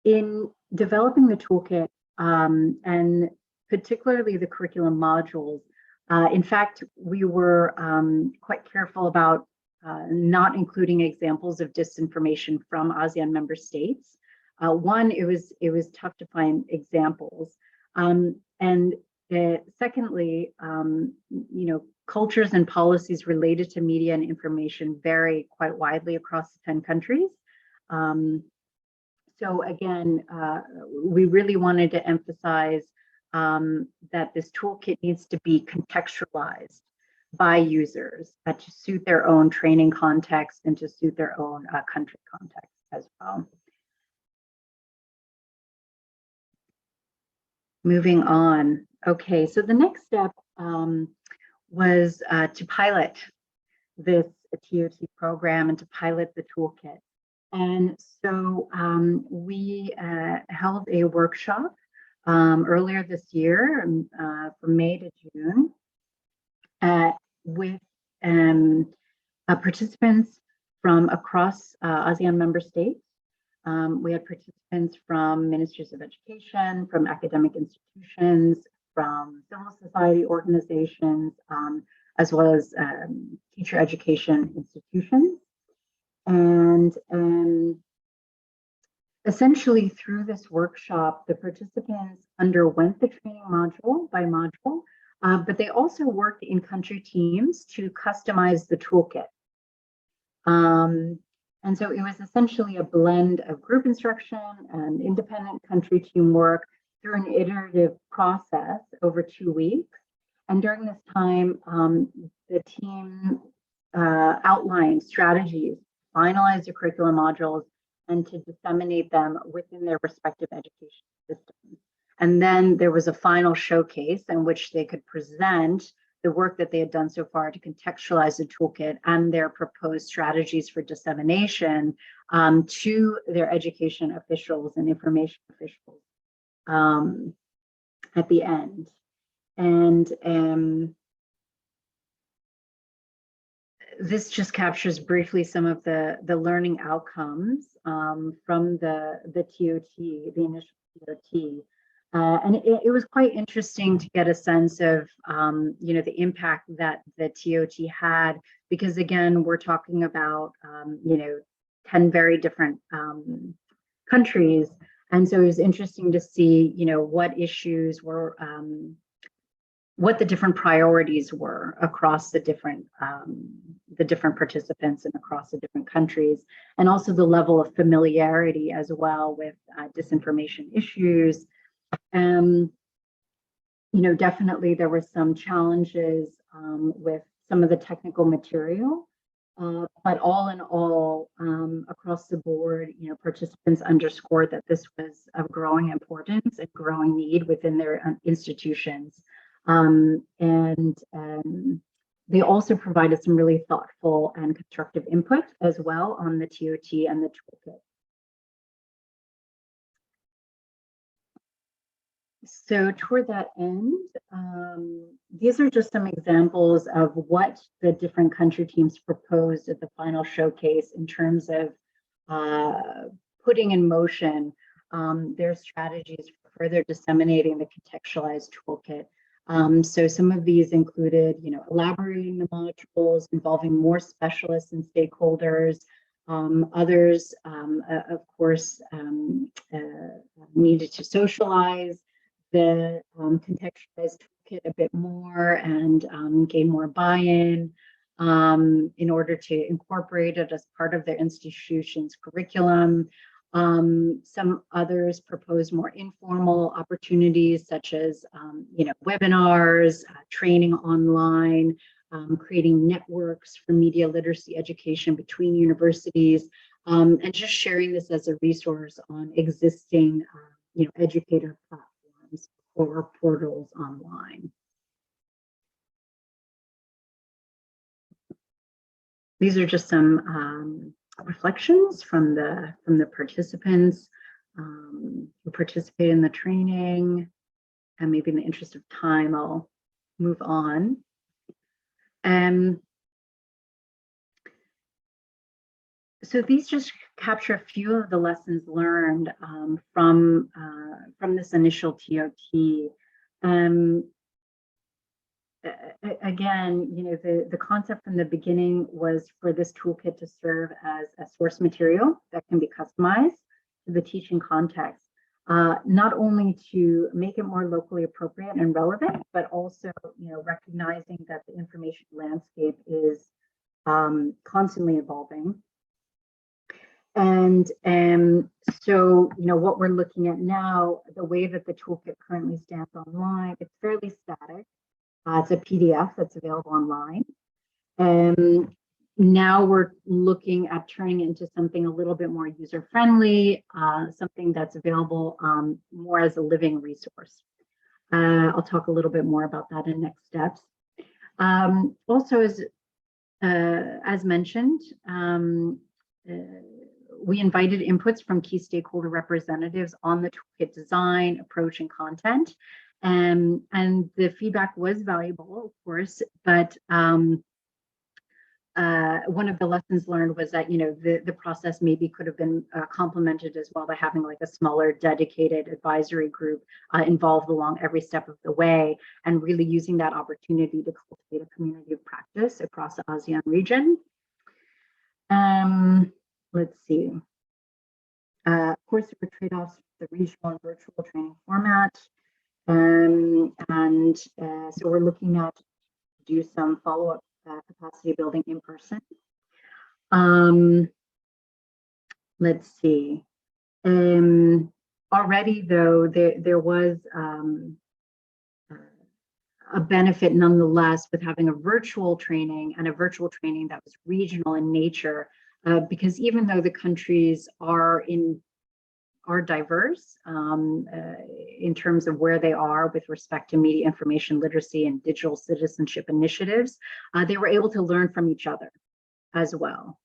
In developing the toolkit, and particularly the curriculum modules, in fact, we were quite careful about not including examples of disinformation from ASEAN member states. One, it was tough to find examples. And secondly, cultures and policies related to media and information vary quite widely across the 10 countries. So again, we really wanted to emphasize that this toolkit needs to be contextualized by users to suit their own training context and to suit their own country context as well. Moving on. Okay, so the next step was to pilot this TOT program and to pilot the toolkit. And so we held a workshop earlier this year, from May to June, with participants from across ASEAN member states. We had participants from ministries of education, from academic institutions, from civil society organizations, as well as teacher education institutions. And essentially through this workshop, the participants underwent the training module by module, but they also worked in country teams to customize the toolkit. And so it was essentially a blend of group instruction and independent country teamwork through an iterative process over 2 weeks. And during this time, the team outlined strategies, finalized the curriculum modules, and to disseminate them within their respective education systems. And then there was a final showcase in which they could present the work that they had done so far to contextualize the toolkit and their proposed strategies for dissemination to their education officials and information officials at the end. And this just captures briefly some of the learning outcomes from the TOT, the initial TOT. And it was quite interesting to get a sense of, the impact that the TOT had, because again, we're talking about, 10 very different countries. And so it was interesting to see, what issues were, what the different priorities were across the different participants and across the different countries, and also the level of familiarity as well with disinformation issues. Definitely there were some challenges with some of the technical material, but all in all, across the board, participants underscored that this was of growing importance and growing need within their institutions. They also provided some really thoughtful and constructive input as well on the TOT and the toolkit. So toward that end, these are just some examples of what the different country teams proposed at the final showcase in terms of putting in motion their strategies for further disseminating the contextualized toolkit. So some of these included, elaborating the modules, involving more specialists and stakeholders. Others, of course, needed to socialize the contextualized toolkit a bit more and gain more buy-in in order to incorporate it as part of their institution's curriculum. Some others proposed more informal opportunities, such as webinars, training online, creating networks for media literacy education between universities, and just sharing this as a resource on existing educator platforms or portals online. These are just some reflections from the participants who participate in the training, and maybe in the interest of time, I'll move on. So these just capture a few of the lessons learned from this initial TOT. again, the concept from the beginning was for this toolkit to serve as a source material that can be customized to the teaching context, not only to make it more locally appropriate and relevant, but also, recognizing that the information landscape is constantly evolving. And so, what we're looking at now, the way that the toolkit currently stands online, it's fairly static. It's a PDF that's available online. And now we're looking at turning it into something a little bit more user-friendly, something that's available more as a living resource. I'll talk a little bit more about that in next steps. Also, as mentioned, we invited inputs from key stakeholder representatives on the toolkit design, approach, and content. And the feedback was valuable, of course, but one of the lessons learned was that, the process maybe could have been complemented as well by having like a smaller dedicated advisory group involved along every step of the way, and really using that opportunity to cultivate a community of practice across the ASEAN region. Let's see. Of course, there were trade-offs with the regional and virtual training format. So we're looking at do some follow-up capacity building in person. Let's see. Already, though, there was a benefit nonetheless with having a virtual training, and a virtual training that was regional in nature, because even though the countries are diverse in terms of where they are with respect to media information literacy and digital citizenship initiatives, they were able to learn from each other as well.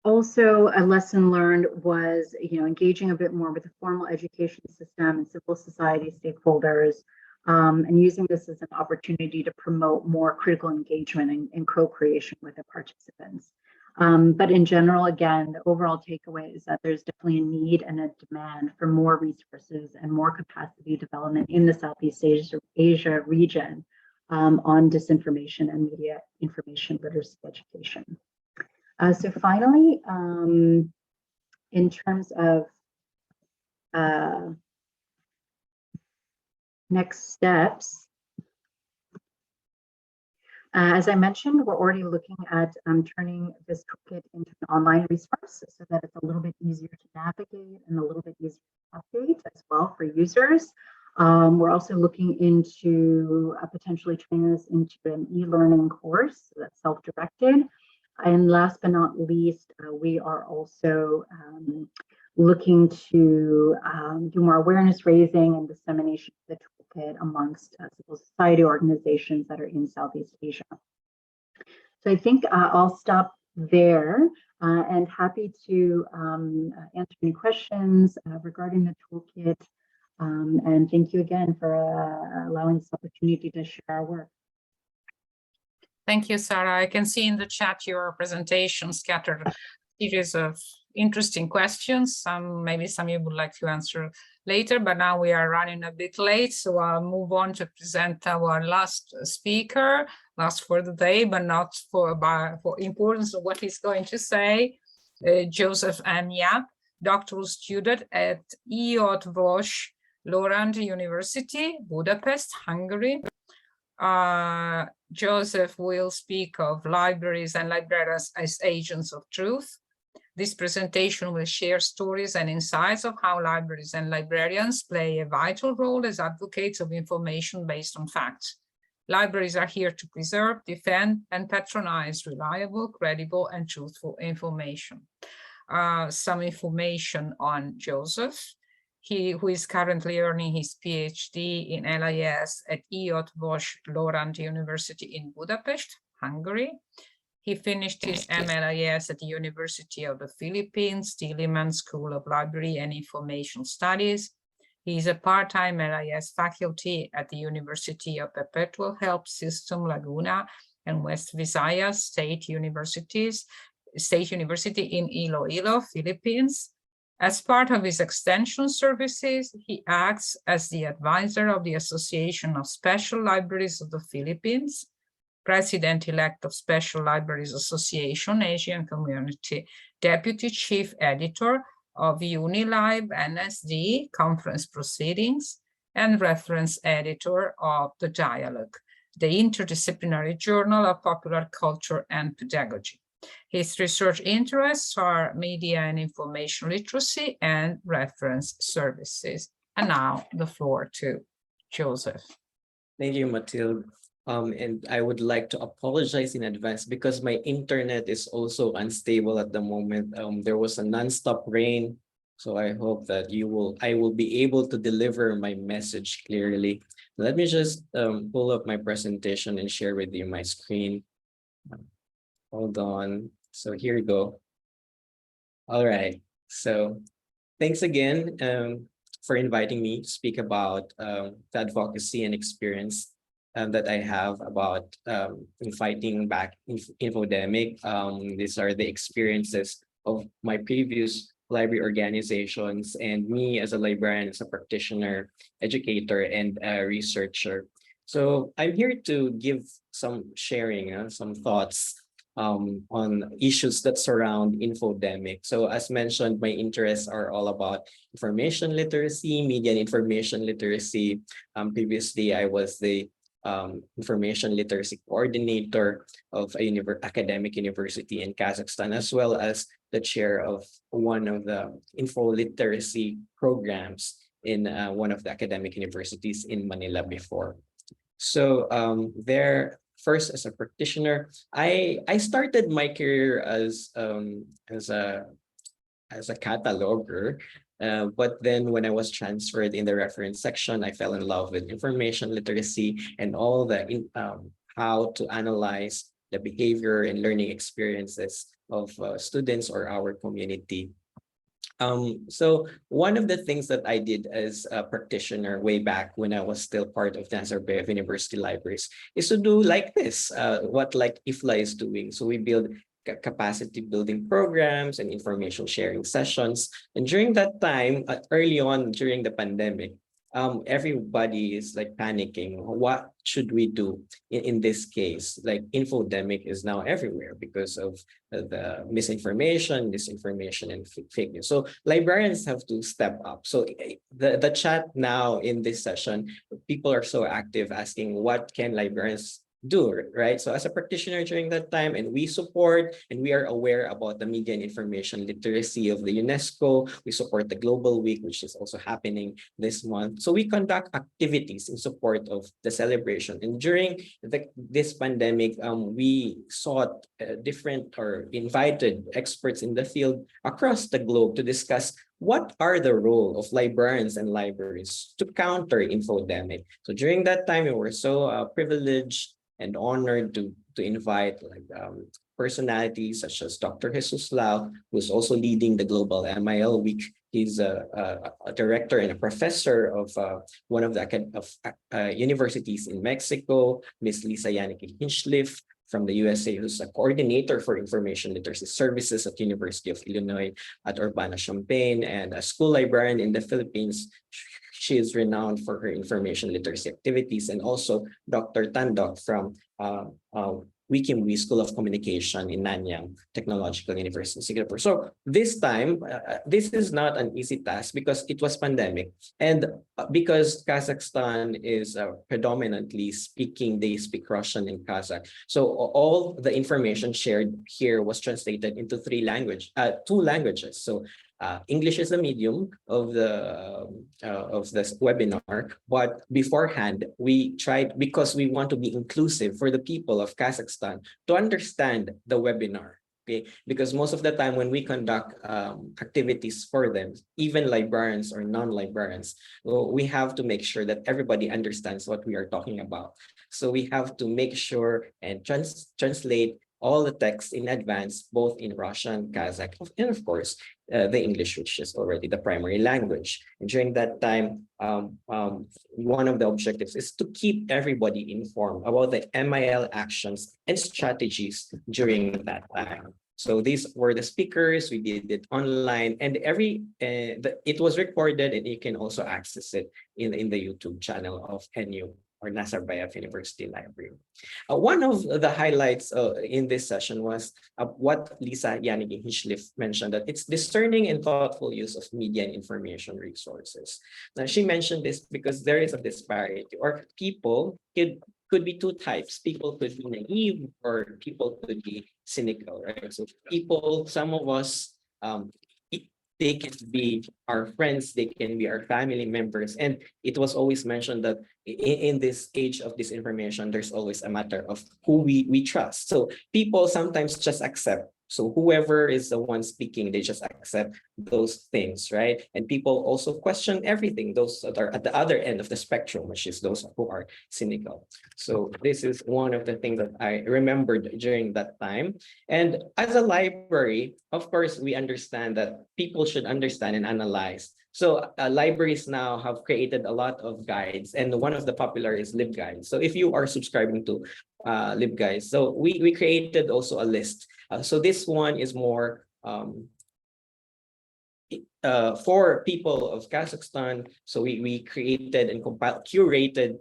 Also, a lesson learned was, engaging a bit more with the formal education system and civil society stakeholders, and using this as an opportunity to promote more critical engagement and co-creation with the participants. But in general, again, the overall takeaway is that there's definitely a need and a demand for more resources and more capacity development in the Southeast Asia region on disinformation and media information literacy education. So finally, in terms of next steps, as I mentioned, we're already looking at turning this toolkit into an online resource so that it's a little bit easier to navigate and a little bit easier to update as well for users. We're also looking into potentially turning this into an e-learning course that's self-directed. And last but not least, we are also looking to do more awareness raising and dissemination of the toolkit amongst civil society organizations that are in Southeast Asia. So I think I'll stop there and happy to answer any questions regarding the toolkit. And thank you again for allowing this opportunity to share our work. Thank you, Sarah. I can see in the chat your presentation scattered a series of interesting questions. Maybe some you would like to answer later, but now we are running a bit late, so I'll move on to present our last speaker, last for the day, but not for importance of what he's going to say. Joseph M. Yap, doctoral student at Eötvös Loránd University, Budapest, Hungary. Joseph will speak of libraries and librarians as agents of truth. This presentation will share stories and insights of how libraries and librarians play a vital role as advocates of information based on facts. Libraries are here to preserve, defend, and patronize reliable, credible, and truthful information. Some information on Joseph. Who is currently earning his PhD in LIS at Eötvös Loránd University in Budapest, Hungary. He finished his MLIS at the University of the Philippines, Tiliman School of Library and Information Studies. He is a part-time LIS faculty at the University of Perpetual Help System Laguna and West Visayas State University in Iloilo, Philippines. As part of his extension services, he acts as the advisor of the Association of Special Libraries of the Philippines, President-elect of Special Libraries Association, Asian Community, Deputy Chief Editor of UniLib NSD Conference Proceedings, and Reference Editor of The Dialogue, the interdisciplinary journal of popular culture and pedagogy. His research interests are media and information literacy and reference services. And now the floor to Joseph. Thank you, Matilde. And I would like to apologize in advance because my internet is also unstable at the moment. There was a nonstop rain, so I hope that I will be able to deliver my message clearly. Let me just pull up my presentation and share with you my screen. Hold on. So here we go. All right. So thanks again for inviting me to speak about the advocacy and experience that I have about in fighting back infodemic. These are the experiences of my previous library organizations and me as a librarian, as a practitioner, educator, and a researcher. So I'm here to give some sharing, some thoughts on issues that surround infodemic. So as mentioned, my interests are all about information literacy, media and information literacy. Previously, I was the information literacy coordinator of a academic university in Kazakhstan, as well as the chair of one of the info literacy programs in one of the academic universities in Manila before. So first, as a practitioner, I started my career as a cataloger. But then when I was transferred in the reference section, I fell in love with information literacy and all the how to analyze the behavior and learning experiences of students or our community. So one of the things that I did as a practitioner way back when I was still part of Nazarbayev University Libraries is to do like this, what like IFLA is doing. So we build capacity building programs and information sharing sessions. And during that time, early on during the pandemic, everybody is like panicking. What should we do in this case? Like infodemic is now everywhere because of the misinformation, disinformation, and fake news. So librarians have to step up. So the chat now in this session, people are so active asking what can librarians do, right? So as a practitioner during that time, and we support and we are aware about the media and information literacy of the UNESCO. We support the Global Week, which is also happening this month. So we conduct activities in support of the celebration. And during this pandemic, we sought different or invited experts in the field across the globe to discuss what are the role of librarians and libraries to counter infodemic. So during that time, we were so privileged and honored to invite like personalities such as Dr. Jesus Lau, who's also leading the Global MIL Week. He's a director and a professor of one of the universities in Mexico, Miss Lisa Yannick Hinchliff from the USA, who's a coordinator for information literacy services at University of Illinois at Urbana-Champaign, and a school librarian in the Philippines. She is renowned for her information literacy activities, and also Dr. Tandok from Wikimwi School of Communication in Nanyang Technological University in Singapore. So this time, this is not an easy task because it was pandemic, and because Kazakhstan is predominantly they speak Russian and Kazakh. So all the information shared here was translated into two languages. So English is the medium of this webinar, but beforehand we tried, because we want to be inclusive for the people of Kazakhstan to understand the webinar. Okay, because most of the time when we conduct activities for them, even librarians or non-librarians, we have to make sure that everybody understands what we are talking about. So we have to make sure and translate all the text in advance, both in Russian, Kazakh, and of course, the English, which is already the primary language. And during that time, one of the objectives is to keep everybody informed about the MIL actions and strategies during that time. So these were the speakers. We did it online, and it was recorded, and you can also access it in the YouTube channel of NU, or Nazarbayev University Library. One of the highlights in this session was what Lisa Yanigi-Hinchliff mentioned, that it's discerning and thoughtful use of media and information resources. Now, she mentioned this because there is a disparity, or people could be two types. People could be naive, or people could be cynical, right? So people, some of us, they can be our friends, they can be our family members. And it was always mentioned that in this age of disinformation, there's always a matter of who we trust. So people sometimes just accept. So whoever is the one speaking, they just accept those things, right? And people also question everything, those that are at the other end of the spectrum, which is those who are cynical. So this is one of the things that I remembered during that time. And as a library, of course, we understand that people should understand and analyze. So libraries now have created a lot of guides, and one of the popular is LibGuides. So if you are subscribing to LibGuides, so we created also a list. So this one is more for people of Kazakhstan. So we created and curated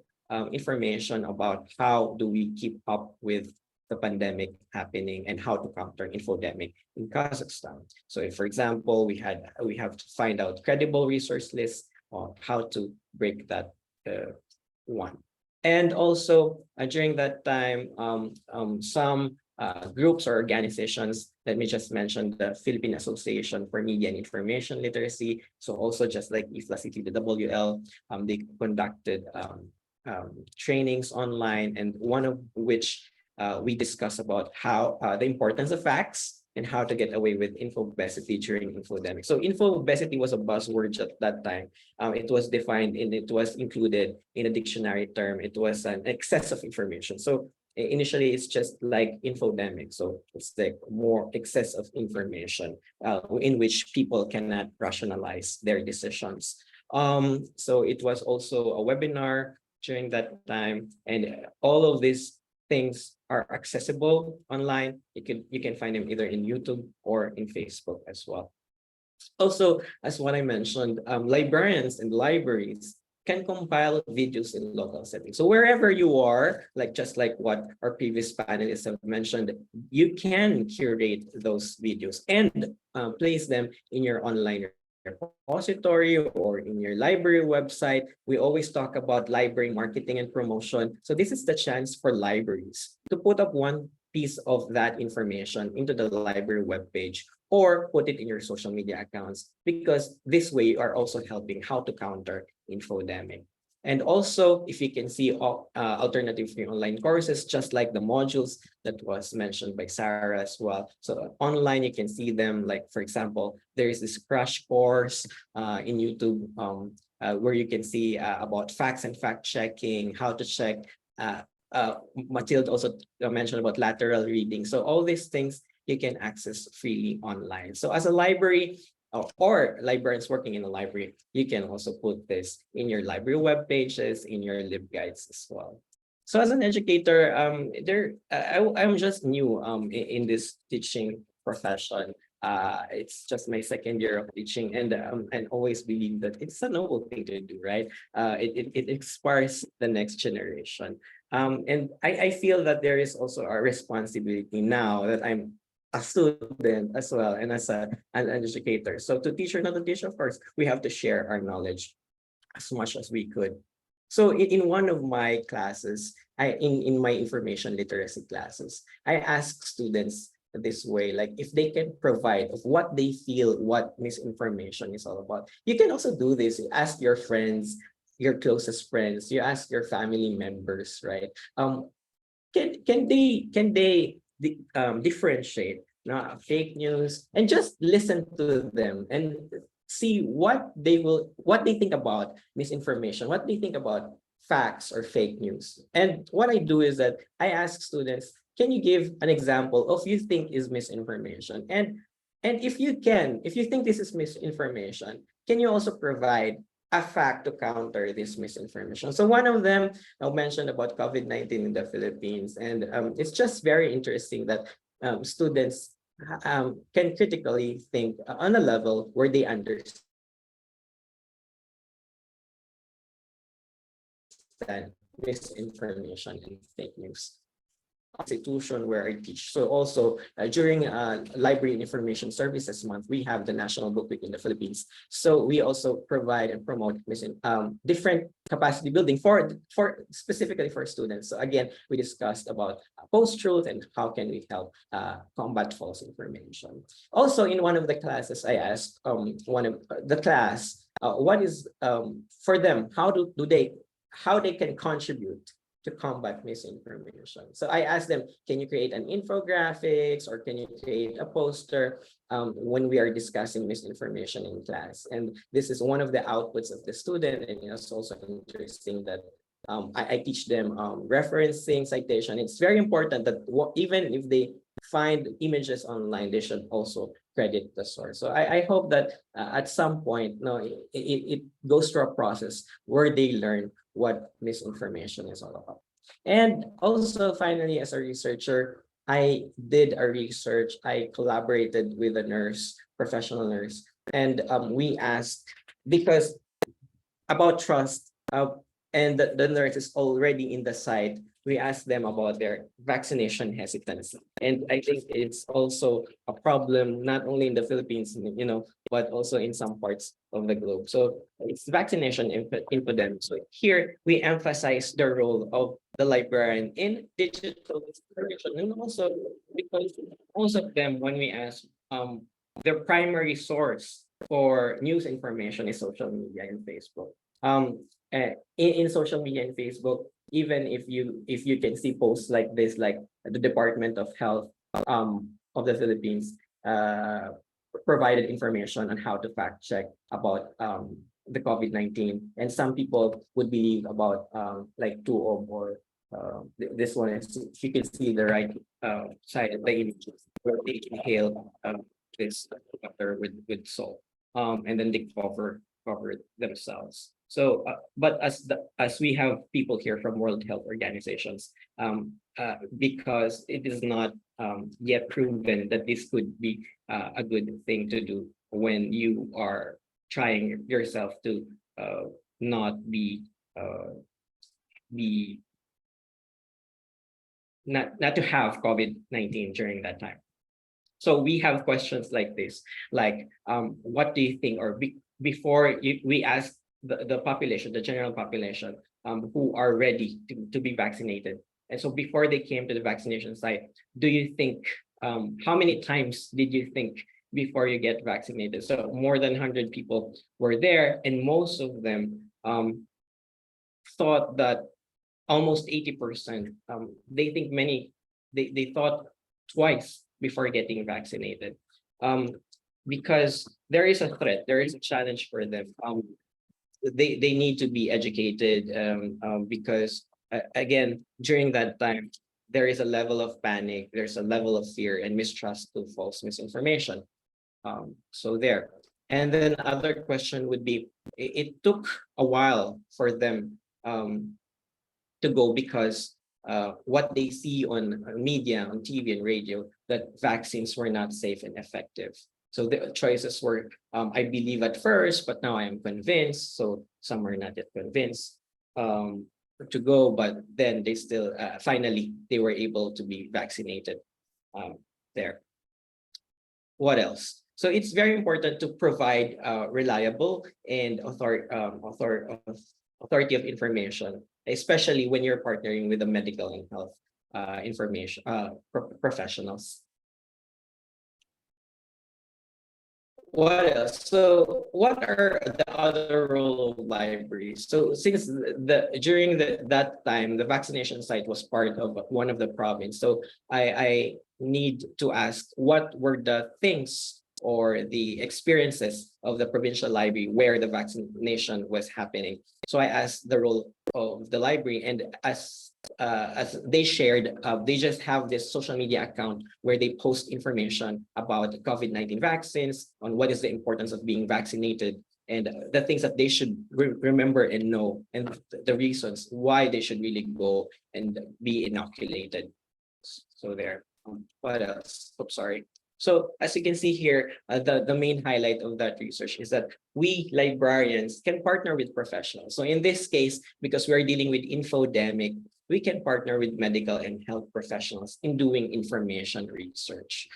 information about how do we keep up with the pandemic happening and how to counter infodemic in Kazakhstan. So if, for example, we have to find out credible resource lists on how to break that one. And also during that time, some groups or organizations, let me just mention the Philippine Association for Media and Information Literacy. So also just like IFLA CPDWL, they conducted trainings online, and one of which we discussed about how the importance of facts and how to get away with infobesity during infodemic. So infobesity was a buzzword at that time. It was defined and it was included in a dictionary term. It was an excess of information. So initially, it's just like infodemic. So it's like more excess of information in which people cannot rationalize their decisions. So it was also a webinar during that time, and all of these things are accessible online. You can find them either in YouTube or in Facebook as well. Also, as what I mentioned, librarians and libraries can compile videos in local settings. So wherever you are, just like what our previous panelists have mentioned, you can curate those videos and place them in your online repository or in your library website. We always talk about library marketing and promotion. So this is the chance for libraries to put up one piece of that information into the library webpage or put it in your social media accounts, because this way you are also helping how to counter infodemic. And also, if you can see alternative free online courses, just like the modules that was mentioned by Sarah as well. So online, you can see them, like, for example, there is this crash course in YouTube where you can see about facts and fact checking, how to check. Matilda also mentioned about lateral reading. So all these things you can access freely online. So as a library, or librarians working in a library, you can also put this in your library web pages, in your LibGuides as well. So as an educator, I'm just new in this teaching profession. It's just my second year of teaching, and always believe that it's a noble thing to do, right? It inspires the next generation. And I feel that there is also a responsibility now that I'm a student as well, and as an educator. So to teach or not to teach, of course, we have to share our knowledge as much as we could. So in one of my classes, in my information literacy classes, I ask students this way, like if they can provide of what they feel, what misinformation is all about. You can also do this. You ask your friends, your closest friends, you ask your family members, right? Can they differentiate fake news, and just listen to them and see what they think about misinformation, what they think about facts or fake news. And what I do is that I ask students can you give an example of you think is misinformation? And if you think this is misinformation, can you also provide a fact to counter this misinformation? So one of them I mentioned about COVID-19 in the Philippines, and it's just very interesting that students can critically think on a level where they understand misinformation and fake news. Institution where I teach. So also during Library and Information Services Month, we have the National Book Week in the Philippines. So we also provide and promote different capacity building for specifically for students. So again, we discussed about post-truth and how can we help combat false information. Also, in one of the classes, I asked one of the class, what is for them, how they can contribute to combat misinformation. So I asked them, can you create an infographics or can you create a poster when we are discussing misinformation in class? And this is one of the outputs of the student. And it's also interesting that I teach them referencing, citation. It's very important that even if they find images online, they should also credit the source. So I hope that at some point, it goes through a process where they learn what misinformation is all about. And also, finally, as a researcher, I did a research. I collaborated with a nurse, professional nurse, and we asked, because about trust, and the nurse is already in the site, we asked them about their vaccination hesitancy. And I think it's also a problem, not only in the Philippines, but also in some parts of the globe. So it's vaccination infodemic. So here we emphasize the role of the librarian in digital information. And also because most of them, when we ask, their primary source for news information is social media and Facebook. In social media and Facebook, even if you can see posts like this, like the Department of Health of the Philippines provided information on how to fact check about the COVID-19, and some people would believe about like Tuob or this one. If you can see the right side of the images where they inhale this water with salt, and then they cover themselves. So, but as we have people here from World Health Organizations, because it is not yet proven that this could be a good thing to do when you are trying yourself to not to have COVID-19 during that time. So we have questions like this, like what do you think, or before we ask the population, the general population, who are ready to be vaccinated. And so before they came to the vaccination site, do you think, how many times did you think before you get vaccinated? So more than 100 people were there, and most of them thought that almost 80%, they think they thought twice before getting vaccinated, because there is a threat, there is a challenge for them. They need to be educated, because again, during that time, there is a level of panic, there's a level of fear and mistrust to false misinformation. So there. And then other question would be, it took a while for them to go, because what they see on media, on TV and radio, that vaccines were not safe and effective. So the choices were, I believe at first, but now I am convinced. So some are not yet convinced to go, but then they still, finally, they were able to be vaccinated there. What else? So it's very important to provide reliable and authority of information, especially when you're partnering with the medical and health information professionals. What else? So what are the other role of libraries? So since during that time, the vaccination site was part of one of the province. So I need to ask, what were the things or the experiences of the provincial library where the vaccination was happening? So I asked the role of the library, and as as they shared, they just have this social media account where they post information about COVID-19 vaccines, on what is the importance of being vaccinated, and the things that they should remember and know, and the reasons why they should really go and be inoculated. So there. What else? Oops, sorry. So as you can see here, the main highlight of that research is that we librarians can partner with professionals. So in this case, because we're dealing with infodemic, we can partner with medical and health professionals in doing information research.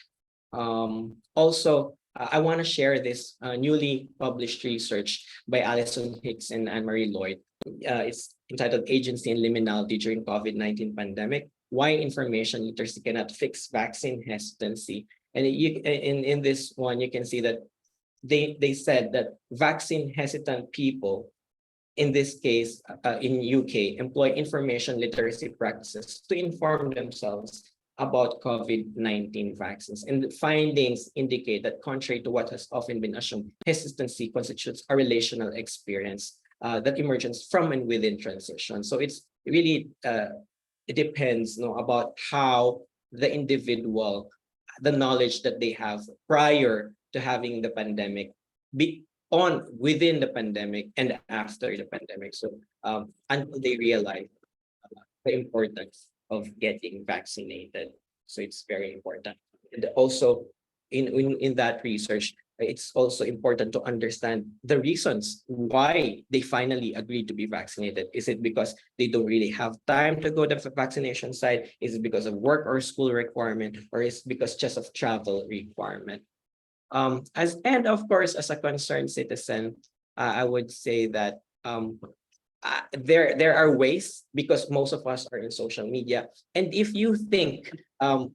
Also, I want to share this newly published research by Alison Hicks and Anne-Marie Lloyd. It's entitled Agency and Liminality During COVID-19 Pandemic, Why Information Literacy Cannot Fix Vaccine Hesitancy. And in this one, you can see that they said that vaccine hesitant people, in this case, in UK, employ information literacy practices to inform themselves about COVID-19 vaccines. And the findings indicate that, contrary to what has often been assumed, hesitancy constitutes a relational experience that emerges from and within transition. So it's really, it depends about how the individual, the knowledge that they have prior to having the pandemic, within the pandemic and after the pandemic. So until they realize the importance of getting vaccinated. So it's very important. And also in that research, it's also important to understand the reasons why they finally agreed to be vaccinated. Is it because they don't really have time to go to the vaccination site? Is it because of work or school requirement? Or is it because just of travel requirement? And of course, as a concerned citizen, I would say that there are ways, because most of us are in social media. And if you think that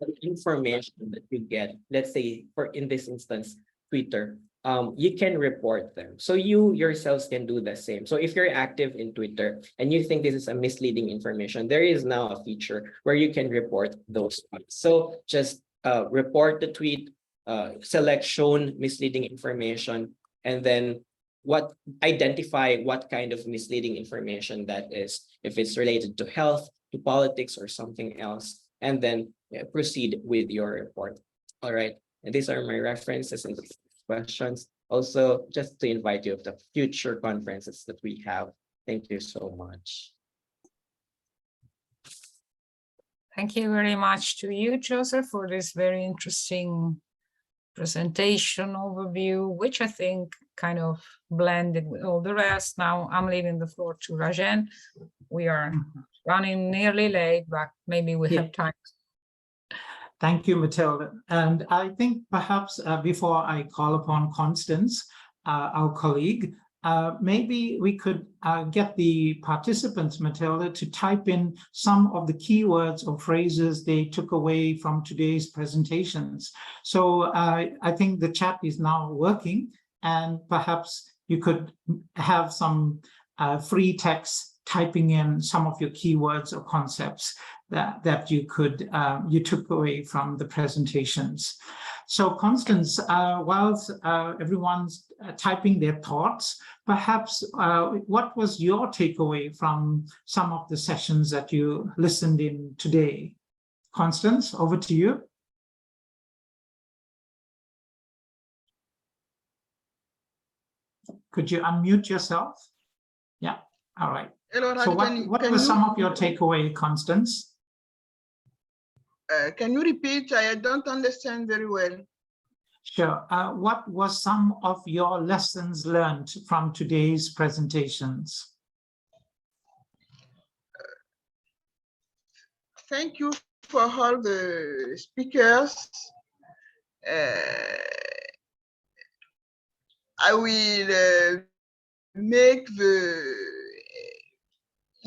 the information that you get, let's say in this instance, Twitter, you can report them. So you yourselves can do the same. So if you're active in Twitter and you think this is a misleading information, there is now a feature where you can report those ones. So just report the tweet, select shown misleading information, and then identify what kind of misleading information that is, if it's related to health, to politics, or something else, and then proceed with your report. All right, and these are my references and questions. Also, just to invite you to the future conferences that we have. Thank you so much. Thank you very much to you, Joseph, for this very interesting presentation overview, which I think kind of blended with all the rest. Now I'm leaving the floor to Rajen. We are running nearly late, but maybe we have time. Thank you, Matilda. And I think perhaps before I call upon Constance, our colleague, maybe we could get the participants, Matilda, to type in some of the keywords or phrases they took away from today's presentations. So I think the chat is now working, and perhaps you could have some free text typing in some of your keywords or concepts that you took away from the presentations. So Constance, whilst everyone's typing their thoughts, perhaps what was your takeaway from some of the sessions that you listened in today? Constance, over to you. Could you unmute yourself? Yeah, all right. Hello, so what were some of your takeaway, Constance? Can you repeat? I don't understand very well. Sure. What was some of your lessons learned from today's presentations? Thank you for all the speakers. I will make the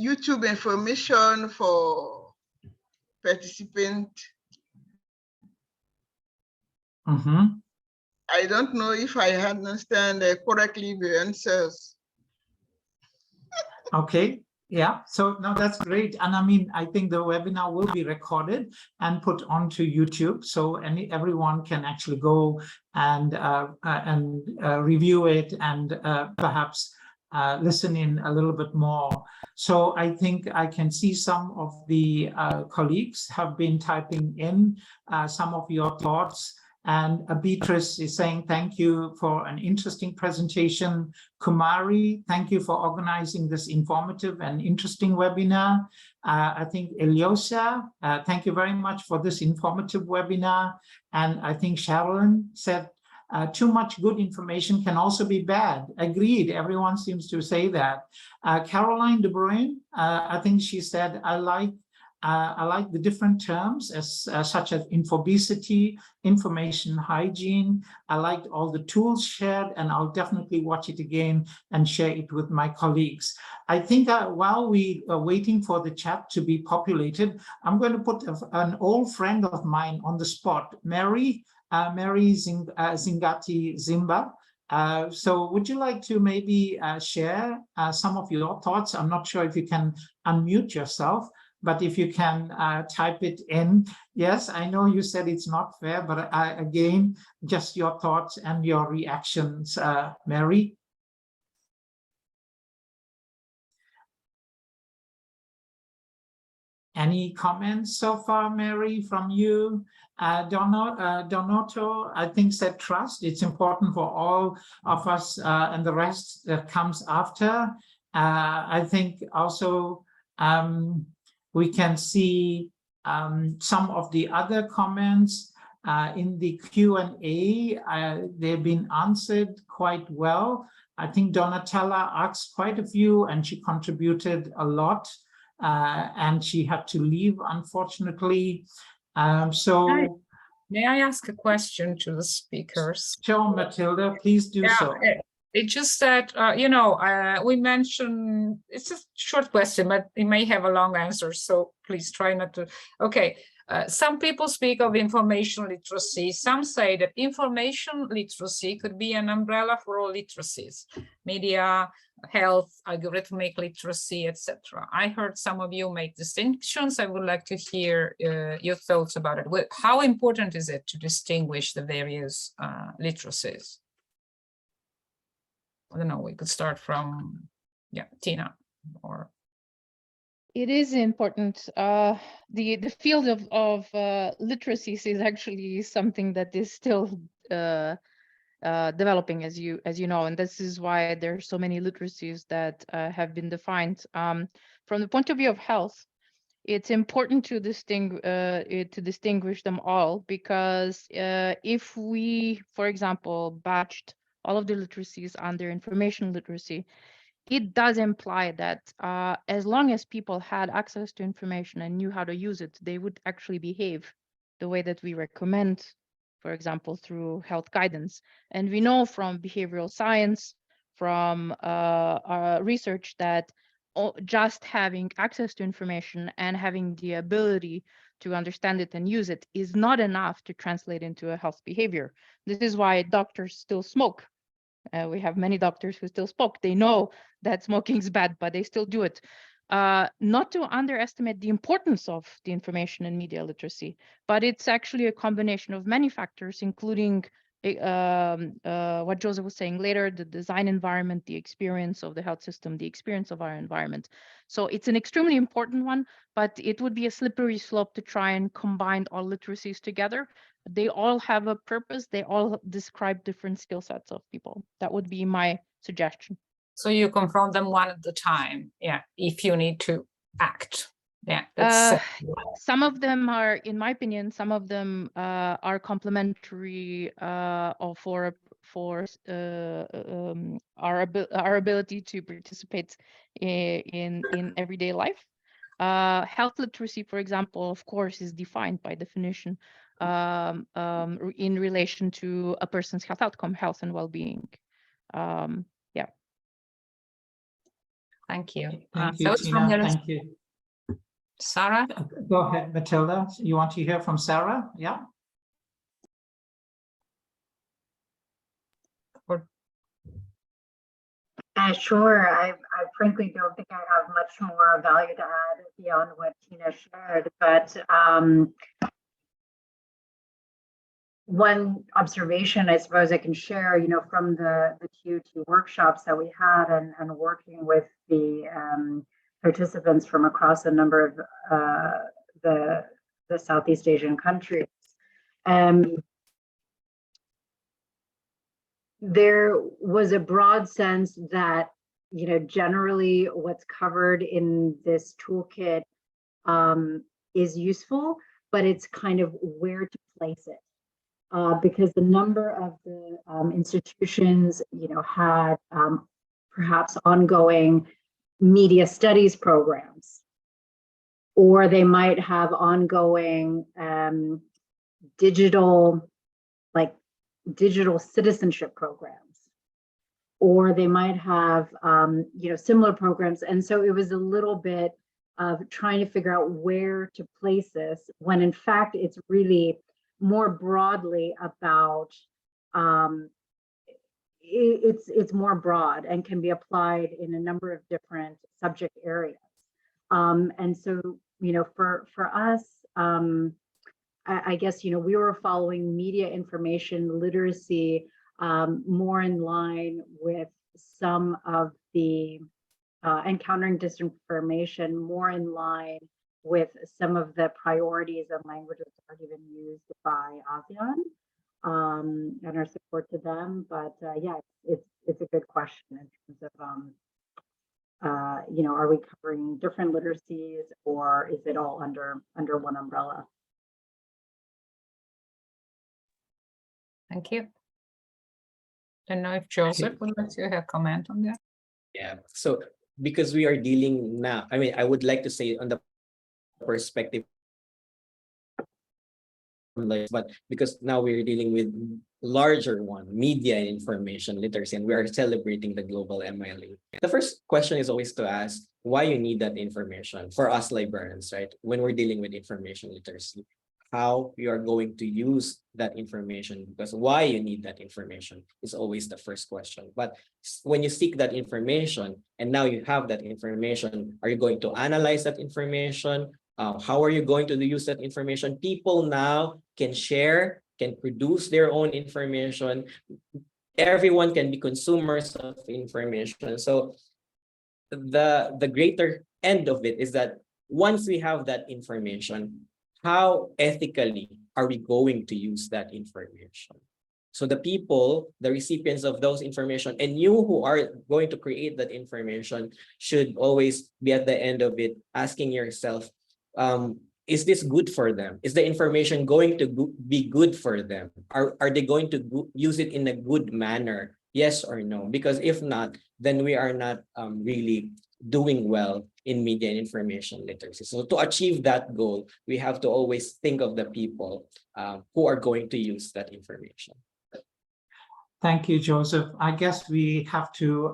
YouTube information for participants. I don't know if I understand correctly the answers. Okay, yeah, so no, that's great. And I mean, I think the webinar will be recorded and put onto YouTube, so everyone can actually go and review it and perhaps listen in a little bit more. So I think I can see some of the colleagues have been typing in some of your thoughts. And Beatrice is saying, thank you for an interesting presentation. Kumari, thank you for organizing this informative and interesting webinar. I think Eliosa, thank you very much for this informative webinar. And I think Sharon said, too much good information can also be bad. Agreed, everyone seems to say that. Caroline De Bruyne, I think she said, I like the different terms such as infobesity, information hygiene. I liked all the tools shared, and I'll definitely watch it again and share it with my colleagues. I think while we are waiting for the chat to be populated, I'm going to put an old friend of mine on the spot, Mary Zingati Zimba. So would you like to maybe share some of your thoughts? I'm not sure if you can unmute yourself, but if you can type it in. Yes, I know you said it's not fair, but again, just your thoughts and your reactions, Mary. Any comments so far, Mary, from you? Donato, I think, said trust. It's important for all of us and the rest that comes after. I think also we can see some of the other comments in the Q&A. They've been answered quite well. I think Donatella asked quite a few and she contributed a lot. And she had to leave, unfortunately. May I ask a question to the speakers? Sure, Matilda, please do so. It's just that, we mentioned, it's a short question, but it may have a long answer, so please try not to. Okay, some people speak of information literacy. Some say that information literacy could be an umbrella for all literacies, media, health, algorithmic literacy, etc. I heard some of you make distinctions. I would like to hear your thoughts about it. How important is it to distinguish the various literacies? I don't know, we could start from, Tina or. It is important. The field of literacies is actually something that is still developing, as you know, and this is why there are so many literacies that have been defined. From the point of view of health, it's important to distinguish them all, because if we, for example, batched all of the literacies under information literacy, it does imply that as long as people had access to information and knew how to use it, they would actually behave the way that we recommend, for example, through health guidance. And we know from behavioral science, from research, that just having access to information and having the ability to understand it and use it is not enough to translate into a health behavior. This is why doctors still smoke. We have many doctors who still smoke. They know that smoking is bad, but they still do it. Not to underestimate the importance of the information and media literacy, but it's actually a combination of many factors, including what Joseph was saying later, the design environment, the experience of the health system, the experience of our environment. So it's an extremely important one, but it would be a slippery slope to try and combine all literacies together. They all have a purpose. They all describe different skill sets of people. That would be my suggestion. So you confront them one at a time, if you need to act. Some of them are, in my opinion, some of them are complementary for our ability to participate in everyday life. Health literacy, for example, of course, is defined by definition in relation to a person's health outcome, health and well-being. Thank you. Thank you, Tina. Thank you. Sarah? Go ahead, Matilda. You want to hear from Sarah? Yeah. Sure. I frankly don't think I have much more value to add beyond what Tina shared, but one observation I suppose I can share, from the Q2 workshops that we had and working with the participants from across a number of the Southeast Asian countries. There was a broad sense that, generally what's covered in this toolkit is useful, but it's kind of where to place it. Because the number of the institutions, had perhaps ongoing media studies programs, or they might have ongoing digital citizenship programs, or they might have similar programs. And so it was a little bit of trying to figure out where to place this, when in fact it's really more broadly about it's more broad and can be applied in a number of different subject areas. And so, for us, I guess, we were following media information literacy more in line with some of the encountering disinformation, more in line with some of the priorities and languages that are even used by ASEAN and our support to them. But yeah, it's a good question in terms of, are we covering different literacies, or is it all under one umbrella? Thank you. I don't know if Joseph would like to have comment on that. Yeah, so because we are dealing now, I would like to say on the perspective, but because now we're dealing with larger one, media and information literacy, and we are celebrating the global MLA. The first question is always to ask why you need that information for us librarians, right? When we're dealing with information literacy, how you are going to use that information, because why you need that information is always the first question. But when you seek that information and now you have that information, are you going to analyze that information? How are you going to use that information? People now can share, can produce their own information. Everyone can be consumers of information. So the greater end of it is that once we have that information, how ethically are we going to use that information? So the people, the recipients of those information, and you who are going to create that information should always be at the end of it asking yourself, is this good for them? Is the information going to be good for them? Are they going to use it in a good manner? Yes or no? Because if not, then we are not really doing well in media and information literacy. So to achieve that goal, we have to always think of the people who are going to use that information. Thank you, Joseph. I guess we have to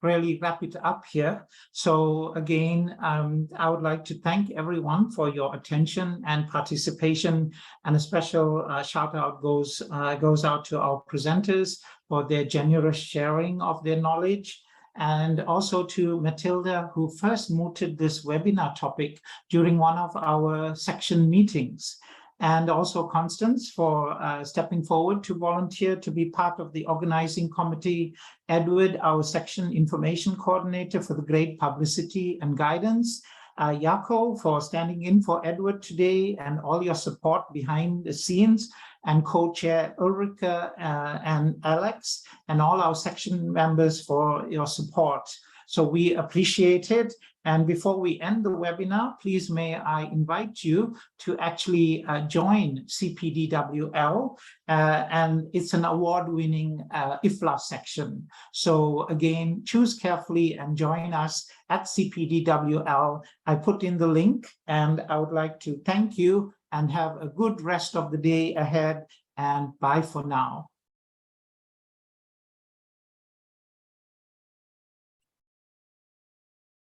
really wrap it up here. So again, I would like to thank everyone for your attention and participation, and a special shout out goes out to our presenters for their generous sharing of their knowledge, and also to Matilda, who first mooted this webinar topic during one of our section meetings. And also Constance for stepping forward to volunteer to be part of the organizing committee, Edward, our section information coordinator, for the great publicity and guidance, Jaco for standing in for Edward today and all your support behind the scenes, and co-chair Ulrika and Alex, and all our section members for your support. So we appreciate it. And before we end the webinar, please may I invite you to actually join CPDWL, and it's an award-winning IFLA section. So again, choose carefully and join us at CPDWL. I put in the link, and I would like to thank you and have a good rest of the day ahead, and bye for now.